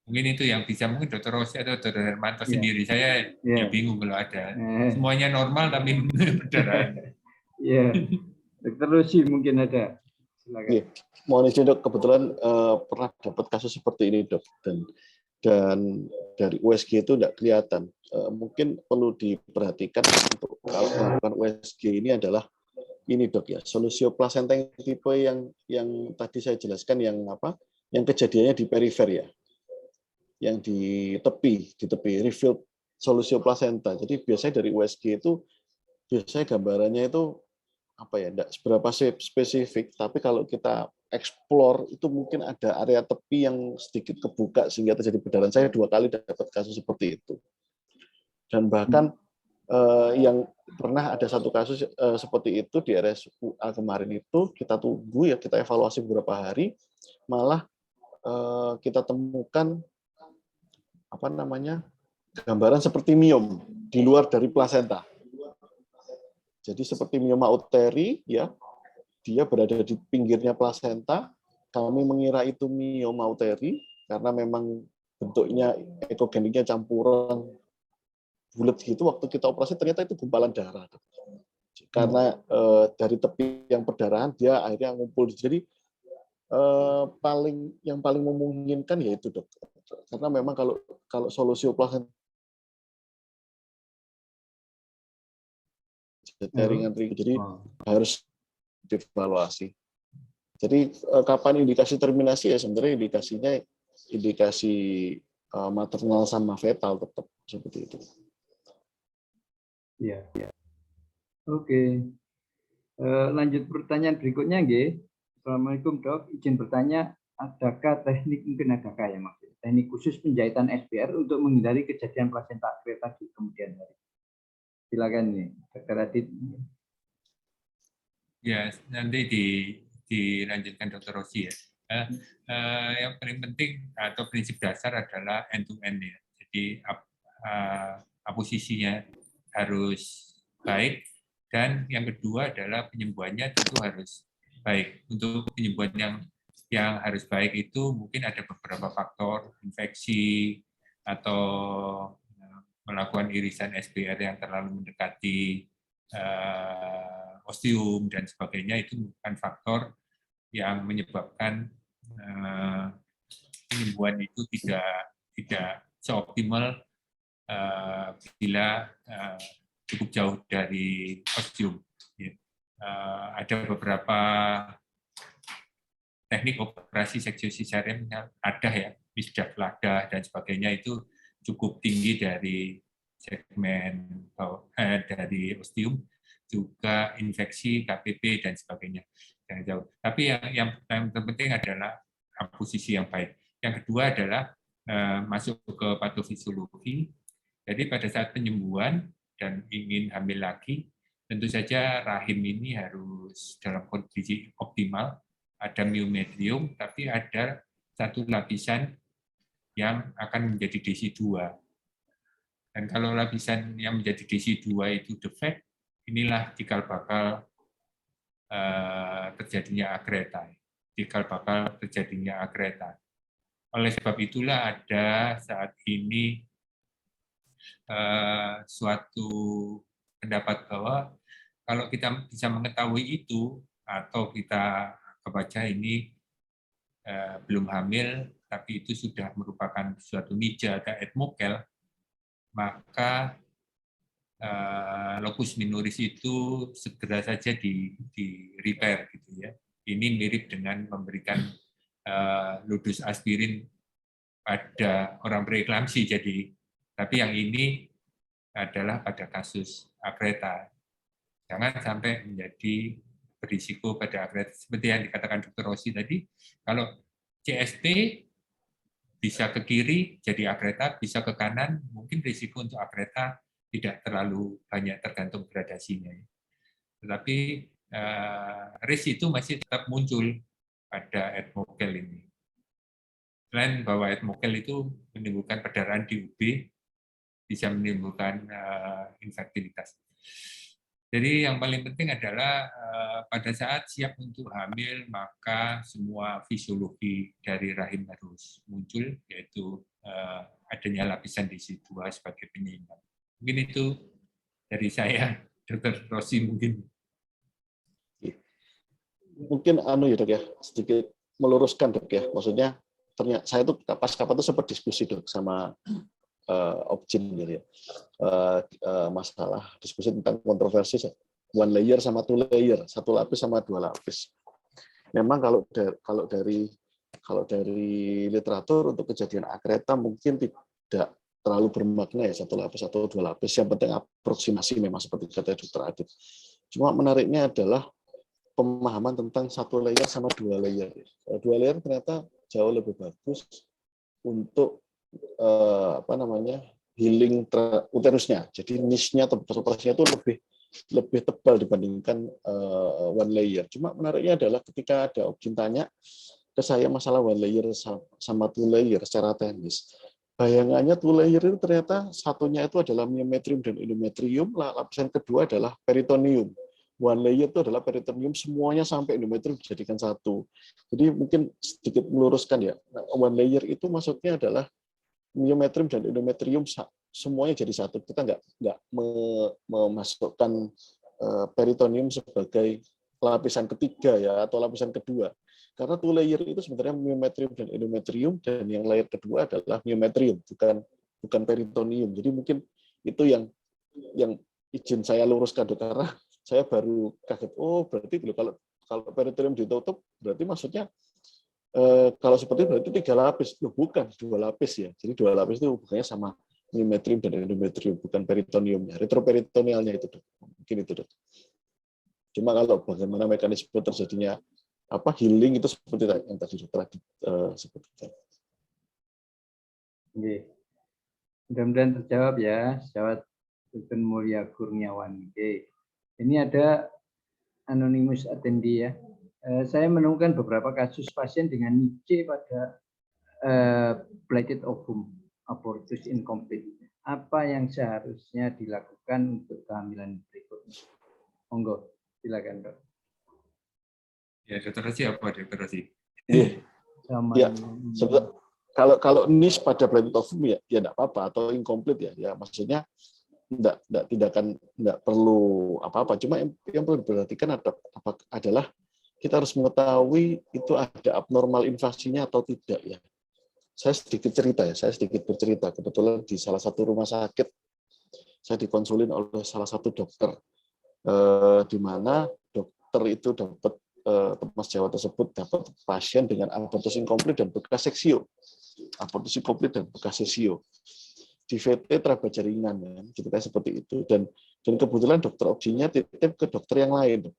Mungkin itu yang bisa, mungkin Dr. Rosi atau Dr. Hermanto sendiri. Saya ya bingung kalau ada. Semuanya normal tapi perdarahan. Ya, Dr. Rosi mungkin ada. Silakan. Mohon izin dok, kebetulan pernah dapat kasus seperti ini dok, dan dari USG itu tidak kelihatan. Mungkin perlu diperhatikan untuk kalau melakukan USG ini adalah ini dok ya, solusio plasenta yang tipe yang tadi saya jelaskan yang kejadiannya di perifer ya, yang di tepi refilled solusio plasenta. Jadi biasanya dari USG itu biasanya gambarannya itu tidak seberapa spesifik, tapi kalau kita explore itu mungkin ada area tepi yang sedikit kebuka sehingga terjadi perdarahan. Saya 2 kali dapat kasus seperti itu. Dan bahkan yang pernah ada satu kasus seperti itu di RSUA kemarin itu kita tunggu ya, kita evaluasi beberapa hari, malah kita temukan apa namanya gambaran seperti miom di luar dari plasenta. Jadi seperti mioma uteri ya, dia berada di pinggirnya plasenta. Kami mengira itu mioma uteri karena memang bentuknya ekogeniknya campuran bulat gitu. Waktu kita operasi ternyata itu gumpalan darah. Karena dari tepi yang perdarahan dia akhirnya ngumpul. Jadi yang paling memungkinkan yaitu dok. Karena memang kalau solusi operasi ringan, jadi harus dievaluasi. Jadi kapan indikasi terminasi ya sebenarnya indikasi maternal sama fetal tetap seperti itu. Ya. Oke. Lanjut pertanyaan berikutnya, Nggih. Assalamualaikum Dok, izin bertanya, adakah teknik ya maksudnya, teknik khusus penjahitan SBR untuk menghindari kejadian plasenta akreta di kemudian hari? Silakan nih, Dr. Adit. Ya, nanti dilanjutkan Dr. Rosi ya. Yang paling penting atau prinsip dasar adalah end-to-end ya. Jadi posisinya harus baik, dan yang kedua adalah penyembuhannya tentu harus baik. Untuk penyembuhan yang harus baik itu mungkin ada beberapa faktor, infeksi atau melakukan irisan SBR yang terlalu mendekati ostium dan sebagainya, itu bukan faktor yang menyebabkan penyembuhan itu tidak seoptimal bila cukup jauh dari ostium. Ada beberapa teknik operasi seksi cesarean ada ya, misdah ladah dan sebagainya, itu cukup tinggi dari segmen dari ostium, juga infeksi, KPP dan sebagainya yang jauh. Tapi yang terpenting adalah posisi yang baik. Yang kedua adalah masuk ke patofisiologi. Jadi pada saat penyembuhan dan ingin hamil lagi, tentu saja rahim ini harus dalam kondisi optimal. Ada myometrium, tapi ada satu lapisan yang akan menjadi DC2. Dan kalau lapisan yang menjadi DC2 itu defect, inilah cikal bakal terjadinya akreta. Cikal bakal terjadinya akreta. Oleh sebab itulah ada saat ini suatu pendapat bahwa kalau kita bisa mengetahui itu, atau kita kebaca ini belum hamil, tapi itu sudah merupakan suatu nija atau etmokel, maka locus minoris itu segera saja di repair gitu ya. Ini mirip dengan memberikan ludus aspirin pada orang preeklamsi, jadi tapi yang ini adalah pada kasus akreta. Jangan sampai menjadi berisiko pada akreta. Seperti yang dikatakan Dr. Rosi tadi, kalau CST bisa ke kiri jadi akreta, bisa ke kanan, mungkin risiko untuk akreta tidak terlalu banyak tergantung gradasinya. Tetapi risk itu masih tetap muncul pada etmokel ini. Selain bahwa etmokel itu menimbulkan perdarahan di UB, bisa menimbulkan infertilitas. Jadi yang paling penting adalah pada saat siap untuk hamil, maka semua fisiologi dari rahim harus muncul, yaitu adanya lapisan DC2 sebagai penyeimbang. Mungkin itu dari saya, Dr. Rosi mungkin. Mungkin ya dok ya, sedikit meluruskan dok ya, maksudnya ternyata saya tuh pas kapan tuh sempat diskusi dok sama Opjin gitu ya, masalah diskusi tentang kontroversi one layer sama two layer, satu lapis sama dua lapis. Memang kalau dari literatur untuk kejadian akreta mungkin tidak terlalu bermakna ya satu lapis atau dua lapis. Yang penting aproksimasi memang seperti kata Dr. Adit. Cuma menariknya adalah pemahaman tentang 1 layer sama 2 layer. 2 layer ternyata jauh lebih bagus untuk healing uterusnya. Jadi niche-nya atau bekas operasinya itu lebih tebal dibandingkan 1 layer. Cuma menariknya adalah ketika ada objek tanya ke saya masalah 1 layer sama 2 layer secara teknis. Bayangannya 2 layer itu ternyata satunya itu adalah myometrium dan endometrium, lapisan kedua adalah peritoneum. 1 layer itu adalah peritoneum, semuanya sampai endometrium dijadikan satu. Jadi mungkin sedikit meluruskan ya, 1 layer itu maksudnya adalah myometrium dan endometrium semuanya jadi satu. Kita nggak memasukkan peritoneum sebagai lapisan ketiga ya atau lapisan kedua. Karena 2 layer itu sebenarnya myometrium dan endometrium, dan yang layer kedua adalah myometrium, bukan peritoneum. Jadi mungkin itu yang izin saya luruskan, Dok, karena saya baru kaget. Oh, berarti kalau peritoneum ditutup, berarti maksudnya kalau seperti itu berarti 3 lapis. Loh, bukan 2 lapis ya. Jadi 2 lapis itu hubungannya sama myometrium dan endometrium, bukan peritoneumnya. Retroperitonealnya itu, Dok. Mungkin itu, Dok. Cuma kalau bagaimana mekanisme terjadinya healing itu seperti yang tadi Dokter sebutkan. Oke. Mudah-mudahan terjawab ya, jawab Dr. Mulia Kurniawan. Oke. Ini ada anonymous attendee ya. Saya menemukan beberapa kasus pasien dengan NIC pada blighted ovum, abortus incomplete. Apa yang seharusnya dilakukan untuk kehamilan berikutnya? Monggo, silakan, Dok. Ya, Dr. Rosi apa, Dr. Rosi? Ya, kalau niche pada blighted ovum ya enggak apa-apa, atau incomplete ya maksudnya tidak perlu apa-apa. Cuma yang perlu diperhatikan adalah kita harus mengetahui itu ada abnormal invasinya atau tidak ya. Saya sedikit bercerita. Kebetulan di salah satu rumah sakit saya dikonsulin oleh salah satu dokter, di mana dokter itu dapat Mas Jawa tersebut dapat pasien dengan abortus incomplete dan bekas seksio. Abortus incomplete dan bekas seksio. Di VT teraba jaringan, ya, ceritanya seperti itu. Dan kebetulan dokter opsinya titip ke dokter yang lain.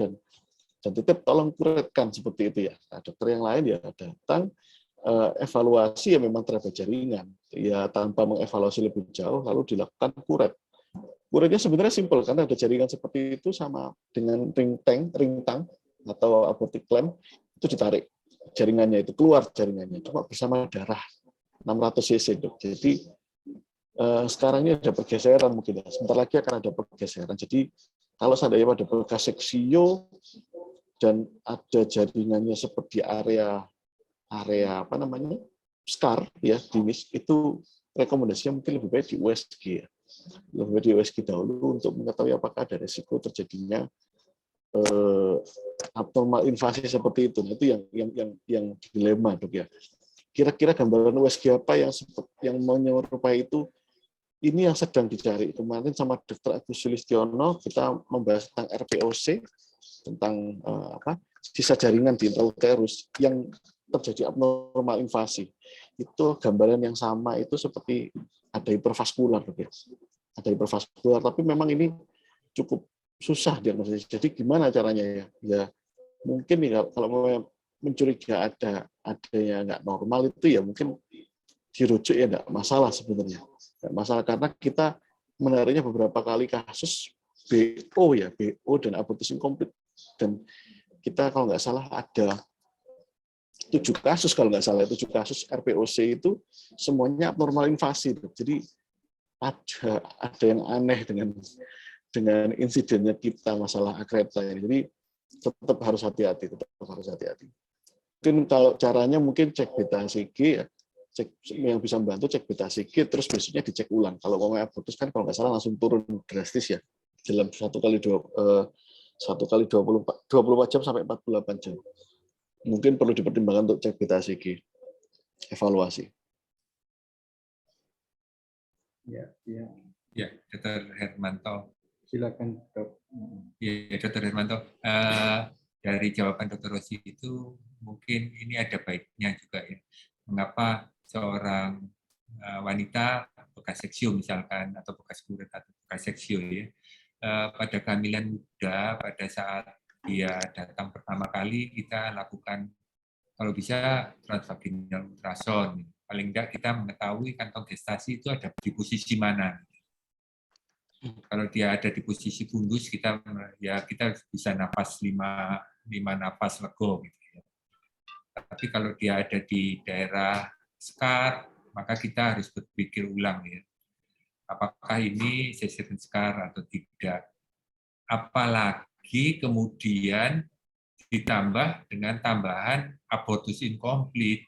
Dan titip tolong kuretkan seperti itu ya. Nah, dokter yang lain ya datang evaluasi ya memang teraba jaringan. Ya tanpa mengevaluasi lebih jauh lalu dilakukan kuret. Kuretnya sebenarnya simpel karena ada jaringan seperti itu sama dengan ring tang atau abortic clamp itu ditarik jaringannya itu keluar jaringannya cuma bersama darah 600 cc, Dok. Jadi sekarang ini ada pergeseran mungkin ya. Sebentar lagi akan ada pergeseran. Jadi kalau seandainya pada bekas seksio dan ada jaringannya seperti area scar ya dinis, itu rekomendasinya mungkin lebih baik di USG ya. Lebih baik di USG dahulu untuk mengetahui apakah ada risiko terjadinya abnormal invasi seperti itu. Nah, itu yang dilema, Dok ya. Kira-kira gambaran USG apa yang menyerupai itu, ini yang sedang dicari. Kemarin sama Dr. Agus Sulistiono kita membahas tentang RPOC, tentang sisa jaringan di intrauterus yang terjadi abnormal invasi. Itu gambaran yang sama itu seperti ada hipervaskular, ya. Ada hipervaskular, tapi memang ini cukup susah diagnosis. Jadi gimana caranya ya? Ya mungkin nih kalau mencurigai adanya nggak normal itu ya mungkin dirujuk ya nggak masalah sebenarnya. Nggak masalah karena kita menariknya beberapa kali kasus BO dan abortus incomplete, dan kita kalau nggak salah ada 7 kasus RPOC itu semuanya abnormal invasi. Jadi ada yang aneh dengan insidennya kita masalah akreta ini. Jadi tetap harus hati-hati. Mungkin kalau caranya mungkin cek beta HCG ya, yang bisa membantu cek beta HCG terus besoknya dicek ulang. Kalau mau abortus kan kalau nggak salah langsung turun drastis ya dalam 1 kali 24 jam sampai 48 jam. Mungkin perlu dipertimbangkan untuk cek beta HCG evaluasi. Ya, Dr. Hermanto. Silakan, Dok. Ya, Dr. Hermanto. Dari jawaban Dr. Rosi itu mungkin ini ada baiknya juga ya. Mengapa seorang wanita bekas seksio misalkan atau bekas kuret atau bekas seksio ya pada kehamilan muda, pada saat dia datang pertama kali, kita lakukan kalau bisa transvaginal ultrasound. Paling enggak kita mengetahui kantong gestasi itu ada di posisi mana. Kalau dia ada di posisi fundus, kita bisa napas 5 napas lego gitu ya. Tapi kalau dia ada di daerah skar, maka kita harus berpikir ulang ya. Apakah ini cesarean scar atau tidak? Apalagi kemudian ditambah dengan tambahan abortus incomplete.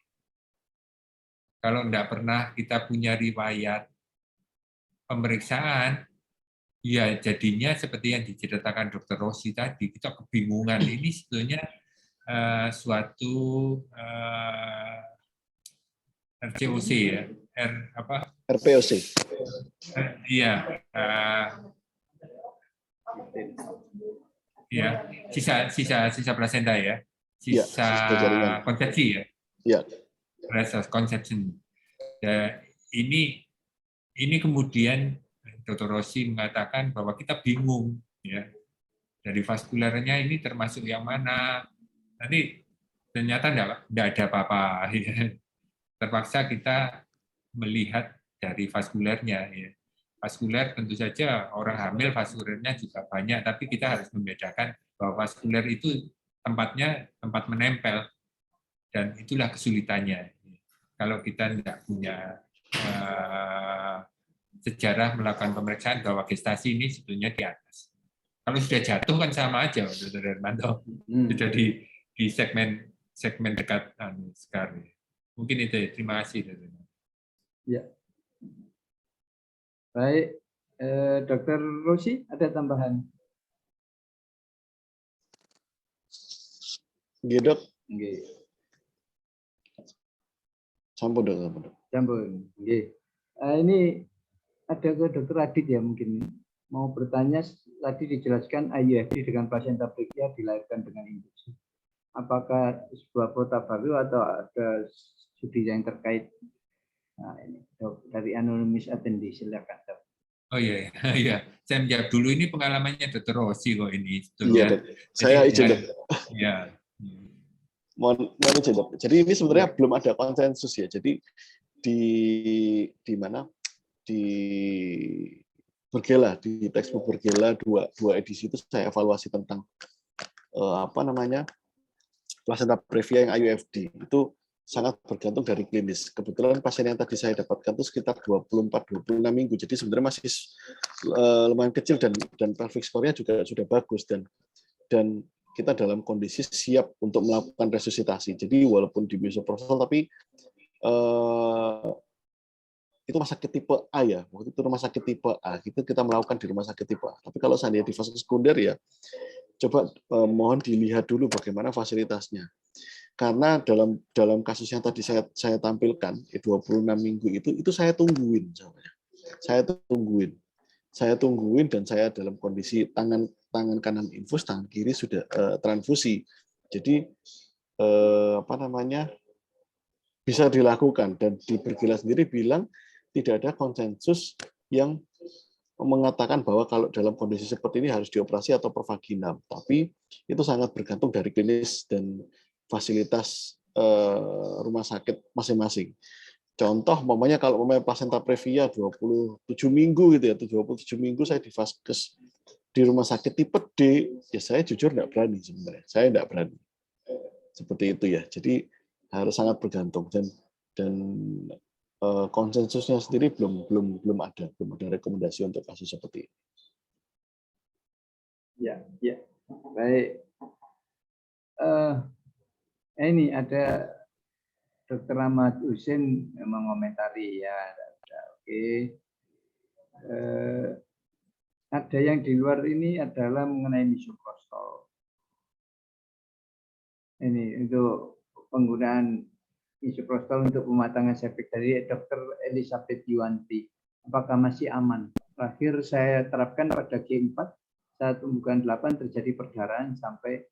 Kalau tidak pernah kita punya riwayat pemeriksaan, ya jadinya seperti yang diceritakan Dr. Rossi tadi, kita kebingungan. Ini sebetulnya suatu RCOC ya, RPOC. Iya, ya sisa plasenta ya, sisa konsepsi ya. Iya. Conception. Dan ini kemudian Dr. Rossi mengatakan bahwa kita bingung ya, dari vaskulernya ini termasuk yang mana. Nanti ternyata tidak ada apa-apa. Ya. Terpaksa kita melihat dari vaskulernya. Ya. Vaskuler tentu saja orang hamil vaskulernya juga banyak, tapi kita harus membedakan bahwa vaskuler itu tempatnya tempat menempel, dan itulah kesulitannya. Kalau kita tidak punya sejarah melakukan pemeriksaan bahwa gestasi ini sebetulnya di atas. Kalau sudah jatuh kan sama aja, Dr. Hermanto. Sudah di segmen dekat sekarang. Mungkin itu. Terima kasih, Dr. Ya. Baik, Dr. Rossi ada tambahan? Nggih, Dok. Nggih. Sampun, Dok. Sampun. Nggih. Ini ada ke Dr. Adit ya mungkin mau bertanya. Tadi dijelaskan IUFD dengan pasien tabekia dilahirkan dengan induksi. Apakah sebuah kota baru atau ada studi yang terkait? Nah, ini Dok, dari anonymous attendee, silakan Dok. Oh iya, iya. Saya menjawab dulu, ini pengalamannya Dr. Rossi kok ini. Iya, Dok. Saya izin, Dok. Iya. Mohon izin, Dok. Jadi ini sebenarnya belum ada konsensus ya. Jadi di mana? Di Bergela, di textbook Bergela dua edisi itu saya evaluasi tentang placenta previa yang IUFD. Itu sangat bergantung dari klinis. Kebetulan pasien yang tadi saya dapatkan itu sekitar 24-26 minggu. Jadi sebenarnya masih lumayan kecil, dan pelvic score-nya juga sudah bagus, dan kita dalam kondisi siap untuk melakukan resusitasi. Jadi walaupun di misoprostol, tapi itu rumah sakit tipe A ya. Waktu itu rumah sakit tipe A. Itu kita melakukan di rumah sakit tipe A. Tapi kalau seandainya di fase sekunder ya, coba mohon dilihat dulu bagaimana fasilitasnya. Karena dalam kasus yang tadi saya tampilkan 26 minggu itu saya tungguin. Saya tungguin dan saya dalam kondisi tangan kanan infus, tangan kiri sudah transfusi. Jadi bisa dilakukan, dan di Bergela sendiri bilang tidak ada konsensus yang mengatakan bahwa kalau dalam kondisi seperti ini harus dioperasi atau pervaginam. Tapi itu sangat bergantung dari klinis dan fasilitas rumah sakit masing-masing. Contoh, umpamanya kalau placenta previa 27 minggu gitu ya, 27 minggu saya di vaskes di rumah sakit tipe D, ya saya jujur tidak berani sebenarnya. Saya tidak berani. Seperti itu ya. Jadi harus sangat bergantung, dan konsensusnya sendiri belum ada rekomendasi untuk kasus seperti ini. Ya. Baik. Ini ada Dr. Ahmad Husin mengomentari ya. Oke. Ada yang di luar ini adalah mengenai misoprostol. Ini untuk penggunaan misoprostol untuk pematangan serviks dari Dr. Elizabeth Yuwanti. Apakah masih aman? Terakhir saya terapkan pada G4 saat pembukaan 8 terjadi perdarahan sampai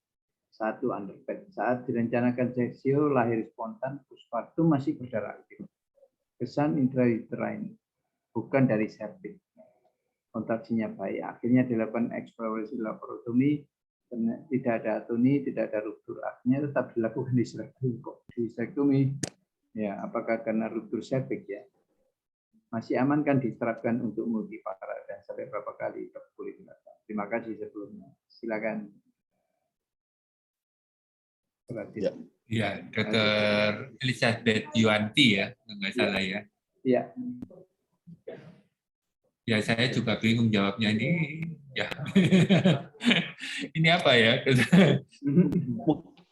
1 underbed. Saat direncanakan seksio lahir spontan postpartum masih berdarah aktif. Kesan intrauterine bukan dari serviks. kontraksinya baik. Akhirnya dilakukan eksplorasi laparotomi, tidak ada atoni, tidak ada ruptur. Akhirnya tetap dilakukan histerektomi. Ya, apakah karena ruptur serviks ya? Masih aman kan diterapkan untuk multipara dan sampai berapa kali boleh dilakukan. Terima kasih sebelumnya. Silakan. Ya. Ya, Dr. Elizabeth Yuanti ya, nggak salah ya. Iya. Ya, saya juga bingung jawabnya ini. Ya, ini apa ya?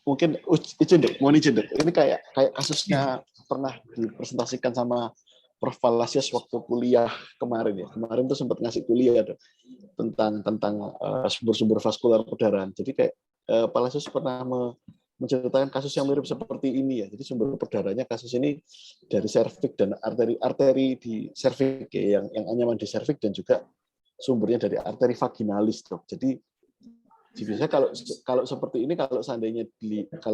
Mungkin izin deh, ini kayak kasusnya pernah dipresentasikan sama Prof. Valasius waktu kuliah kemarin ya. Kemarin tuh sempat ngasih kuliah dong, tentang sumber-sumber vaskular perdarahan. Jadi kayak Valasius pernah menceritakan kasus yang mirip seperti ini ya. Jadi sumber perdarahannya kasus ini dari serviks dan arteri di serviks ya, yang anyaman di serviks, dan juga sumbernya dari arteri vaginalis dok. Jadi biasanya kalau seperti ini, kalau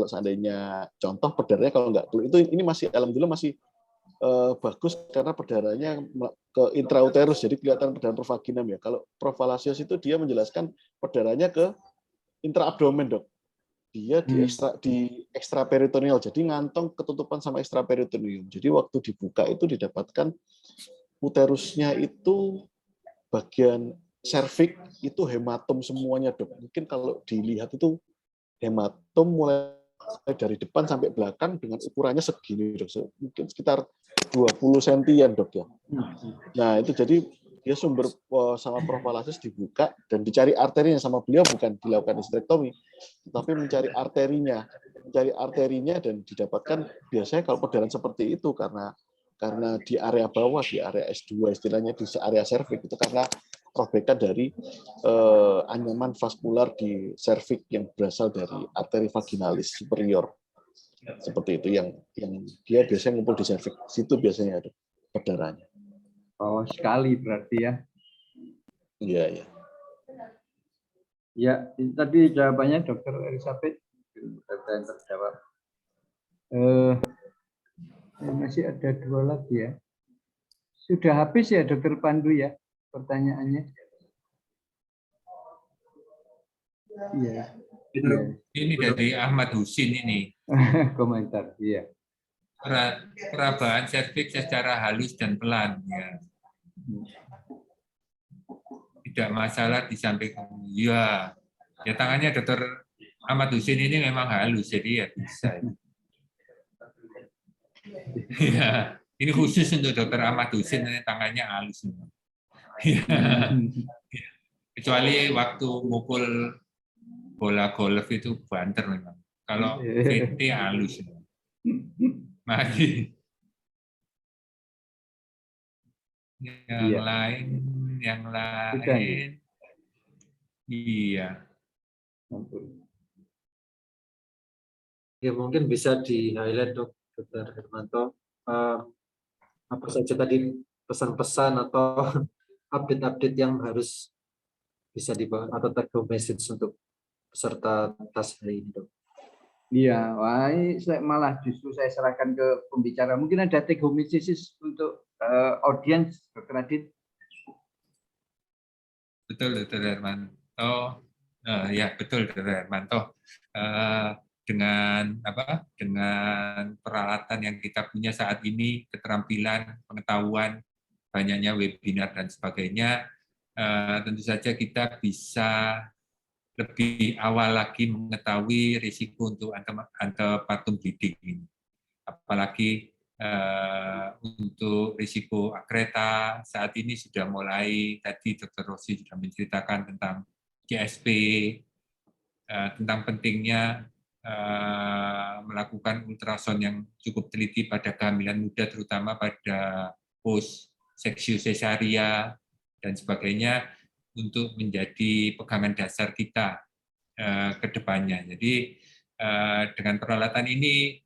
seandainya contoh perdarahannya kalau nggak itu ini masih alhamdulillah masih bagus karena perdarahannya ke intrauterus, jadi kelihatan perdarahan provaginam ya. Kalau Prof. Valasius itu dia menjelaskan perdarahannya ke intraabdomen dok. Dia di ekstraperitoneal, jadi ngantong ketutupan sama ekstraperitoneum. Jadi waktu dibuka itu didapatkan uterusnya itu bagian serviks itu hematom semuanya dok. Mungkin kalau dilihat itu hematom mulai dari depan sampai belakang dengan ukurannya segini dok, mungkin sekitar 20 sentian dok ya. Nah itu jadi dia sumber sama Prof. Valasius dibuka dan dicari arterinya, sama beliau bukan dilakukan histerektomi, tetapi mencari arterinya dan didapatkan biasanya kalau perdarahan seperti itu karena di area bawah, di area S2 istilahnya, di area serviks itu karena robekan dari anyaman vaskular di serviks yang berasal dari arteri vaginalis superior. Seperti itu yang dia biasanya ngumpul di serviks. Situ biasanya ada perdarahannya. Oh, sekali berarti ya. Iya, iya. Ya, tadi jawabannya Dr. Elizabeth yang terjawab. Masih ada 2 lagi ya. Sudah habis ya Dr. Pandu ya pertanyaannya? Iya. Ini dari Ahmad Husin ini. Komentar, iya. Perabaan serviks secara halus dan pelan ya. Tidak masalah di samping ya tangannya Dr. Ahmad Husin ini memang halus, jadi ya bisa. Ya, ini khusus untuk Dr. Ahmad Husin, ini tangannya halus. Ya. Kecuali waktu mukul bola golf itu banter memang. Kalau VT halus. Mari. Yang lain. Iya. Ya mungkin bisa di-highlight Dr. Hermanto, apa saja tadi pesan-pesan atau update-update yang harus bisa dibawa atau take home message untuk peserta tas hari ini, Dok. Iya, wah ini malah justru saya serahkan ke pembicara. Mungkin ada take home message untuk audiens, Dr. Adit. Betul, Dr. Hermanto. Ya, betul, Dr. Hermanto. Dengan peralatan yang kita punya saat ini, keterampilan, pengetahuan, banyaknya webinar dan sebagainya, tentu saja kita bisa lebih awal lagi mengetahui risiko untuk antepartum bleeding ini. Apalagi untuk risiko akreta saat ini sudah mulai, tadi Dr. Rossi sudah menceritakan tentang GSP, tentang pentingnya melakukan ultrasound yang cukup teliti pada kehamilan muda, terutama pada post seksio cesaria dan sebagainya, untuk menjadi pegangan dasar kita ke depannya. Jadi dengan peralatan ini,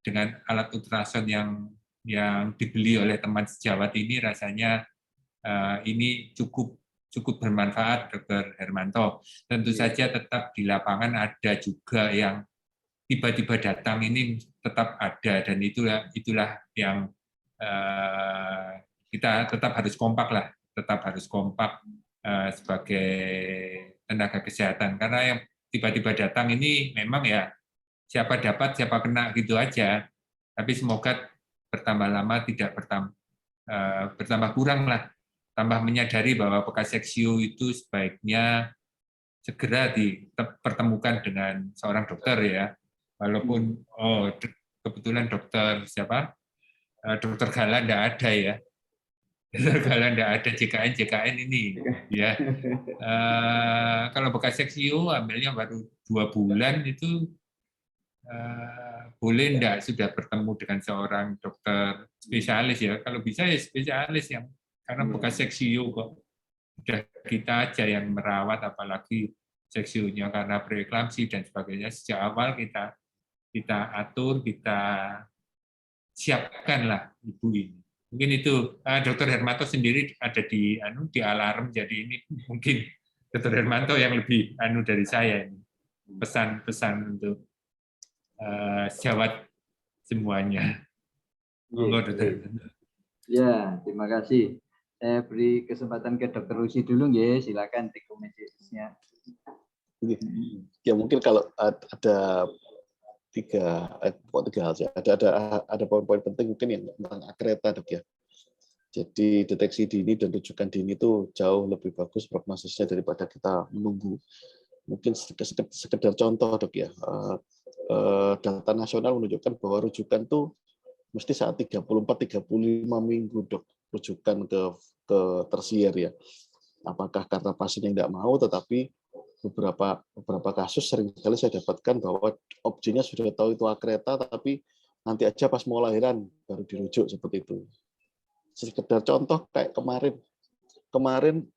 dengan alat ultrasound yang dibeli oleh teman sejawat ini, rasanya ini cukup bermanfaat, Dr. Hermanto. Tentu saja tetap di lapangan ada juga yang tiba-tiba datang, ini tetap ada, dan itulah yang kita tetap harus kompak lah, tetap harus kompak sebagai tenaga kesehatan. Karena yang tiba-tiba datang ini memang ya siapa dapat siapa kena gitu aja. Tapi semoga bertambah lama tidak bertambah kurang lah. Tambah menyadari bahwa bekas seksio itu sebaiknya segera dipertemukan dengan seorang dokter ya. Walaupun kebetulan dokter siapa? Dokter Gala enggak ada ya. Dokter Gala enggak ada JKN ini ya. Kalau bekas seksio ambilnya baru 2 bulan itu boleh enggak sudah bertemu dengan seorang dokter spesialis ya. Kalau bisa ya spesialis yang karena bekas seksio kok. Sudah kita aja yang merawat, apalagi seksionya karena preeklamsi dan sebagainya. Sejak awal kita atur, kita siapkan lah ibu ini. Mungkin itu Dr. Hermanto sendiri ada di alarm, jadi ini mungkin Dr. Hermanto yang lebih dari saya ini. Pesan-pesan untuk jawab semuanya. Monggo Dr. Ya, terima kasih. Saya beri kesempatan ke Dr. Rusi dulu, ya. Silakan take message-nya. Ya mungkin kalau ada tiga hal ya. Ada poin-poin penting mungkin yang tentang akreta, Dok ya. Jadi deteksi dini dan rujukan dini itu jauh lebih bagus prognosisnya daripada kita menunggu. Mungkin sekedar contoh, Dok ya. Data nasional menunjukkan bahwa rujukan tuh mesti saat 34-35 minggu, Dok, rujukan ke tersier ya. Apakah karena pasien yang tidak mau, tetapi beberapa kasus seringkali saya dapatkan bahwa objeknya sudah tahu itu akreta, tapi nanti aja pas mau lahiran baru dirujuk seperti itu. Sekedar contoh kayak kemarin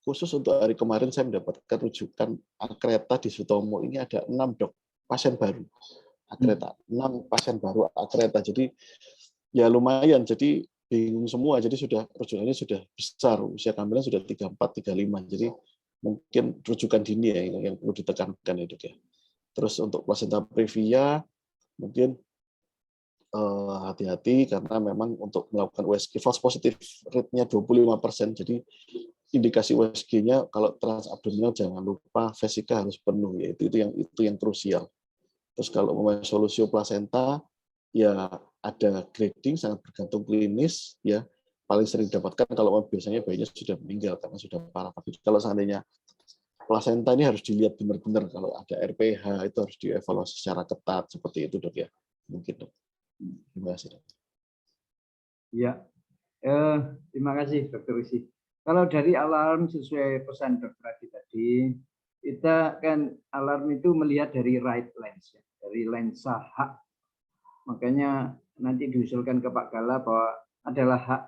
khusus untuk hari kemarin saya mendapatkan rujukan akreta di Sutomo, ini ada 6 Dok pasien baru akreta, 6 pasien baru akreta. Jadi ya lumayan, jadi bingung semua. Jadi rujukannya sudah besar, usia kehamilan sudah 34, 35. Jadi mungkin rujukan dini ya yang perlu ditekankan itu ya. Terus untuk plasenta previa mungkin hati-hati karena memang untuk melakukan USG false positive rate-nya 25%. Jadi indikasi USG-nya kalau transabdominal jangan lupa vesika harus penuh ya. Itu yang krusial. Terus kalau mau solusi plasenta ya ada grading, sangat bergantung klinis ya. Paling sering didapatkan kalau biasanya bayinya sudah meninggal karena sudah parah. Tapi kalau seandainya plasenta ini harus dilihat benar-benar, kalau ada RPH itu harus dievaluasi secara ketat seperti itu, Dok ya. Mungkin, Dok. Terima kasih, Dok. Ya, terima kasih Dr. Rusi. Kalau dari alarm sesuai pesan Dr. Adi tadi, kita kan alarm itu melihat dari right lens, ya, dari lensa hak. Makanya nanti diusulkan ke Pak Gala bahwa adalah hak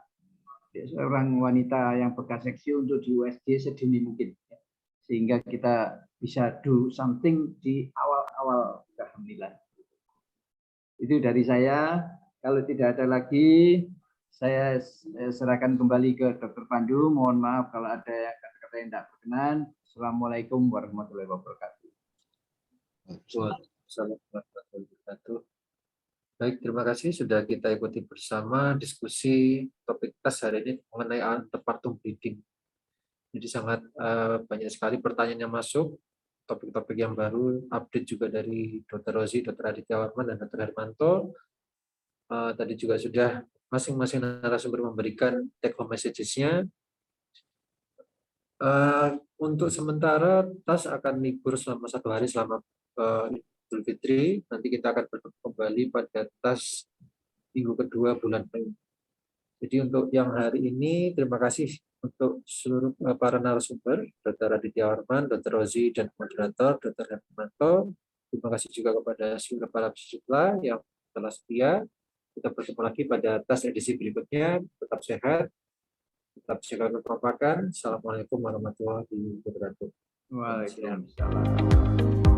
seorang wanita yang bekas seksi untuk di USG sedini mungkin, ya. Sehingga kita bisa do something di awal-awal kehamilan. Itu dari saya. Kalau tidak ada lagi, saya serahkan kembali ke Dr. Pandu. Mohon maaf kalau ada kata-kata yang tidak berkenan. Assalamualaikum warahmatullahi wabarakatuh. Assalamualaikum warahmatullahi wabarakatuh. Baik, terima kasih sudah kita ikuti bersama diskusi topik tes hari ini mengenai antepartum bleeding. Jadi sangat banyak sekali pertanyaan yang masuk, topik-topik yang baru, update juga dari Dr. Rozi, Dr. Aditya Warman, dan Dr. Hermanto. Tadi juga sudah masing-masing narasumber memberikan take home messages-nya. Untuk sementara TAS akan libur selama 1 hari selama Idul Fitri. Nanti kita akan bertemu kembali pada TAS minggu kedua bulan Mei. Jadi untuk yang hari ini, terima kasih untuk seluruh para narasumber, Dr. Aditya Warman, Dr. Rozi, dan moderator, Dr. Hermanto. Terima kasih juga kepada seluruh para peserta yang telah setia. Kita bertemu lagi pada TAS edisi berikutnya. Tetap sehat, tetap jaga kekompakan. Assalamualaikum warahmatullahi wabarakatuh. Waalaikumsalam.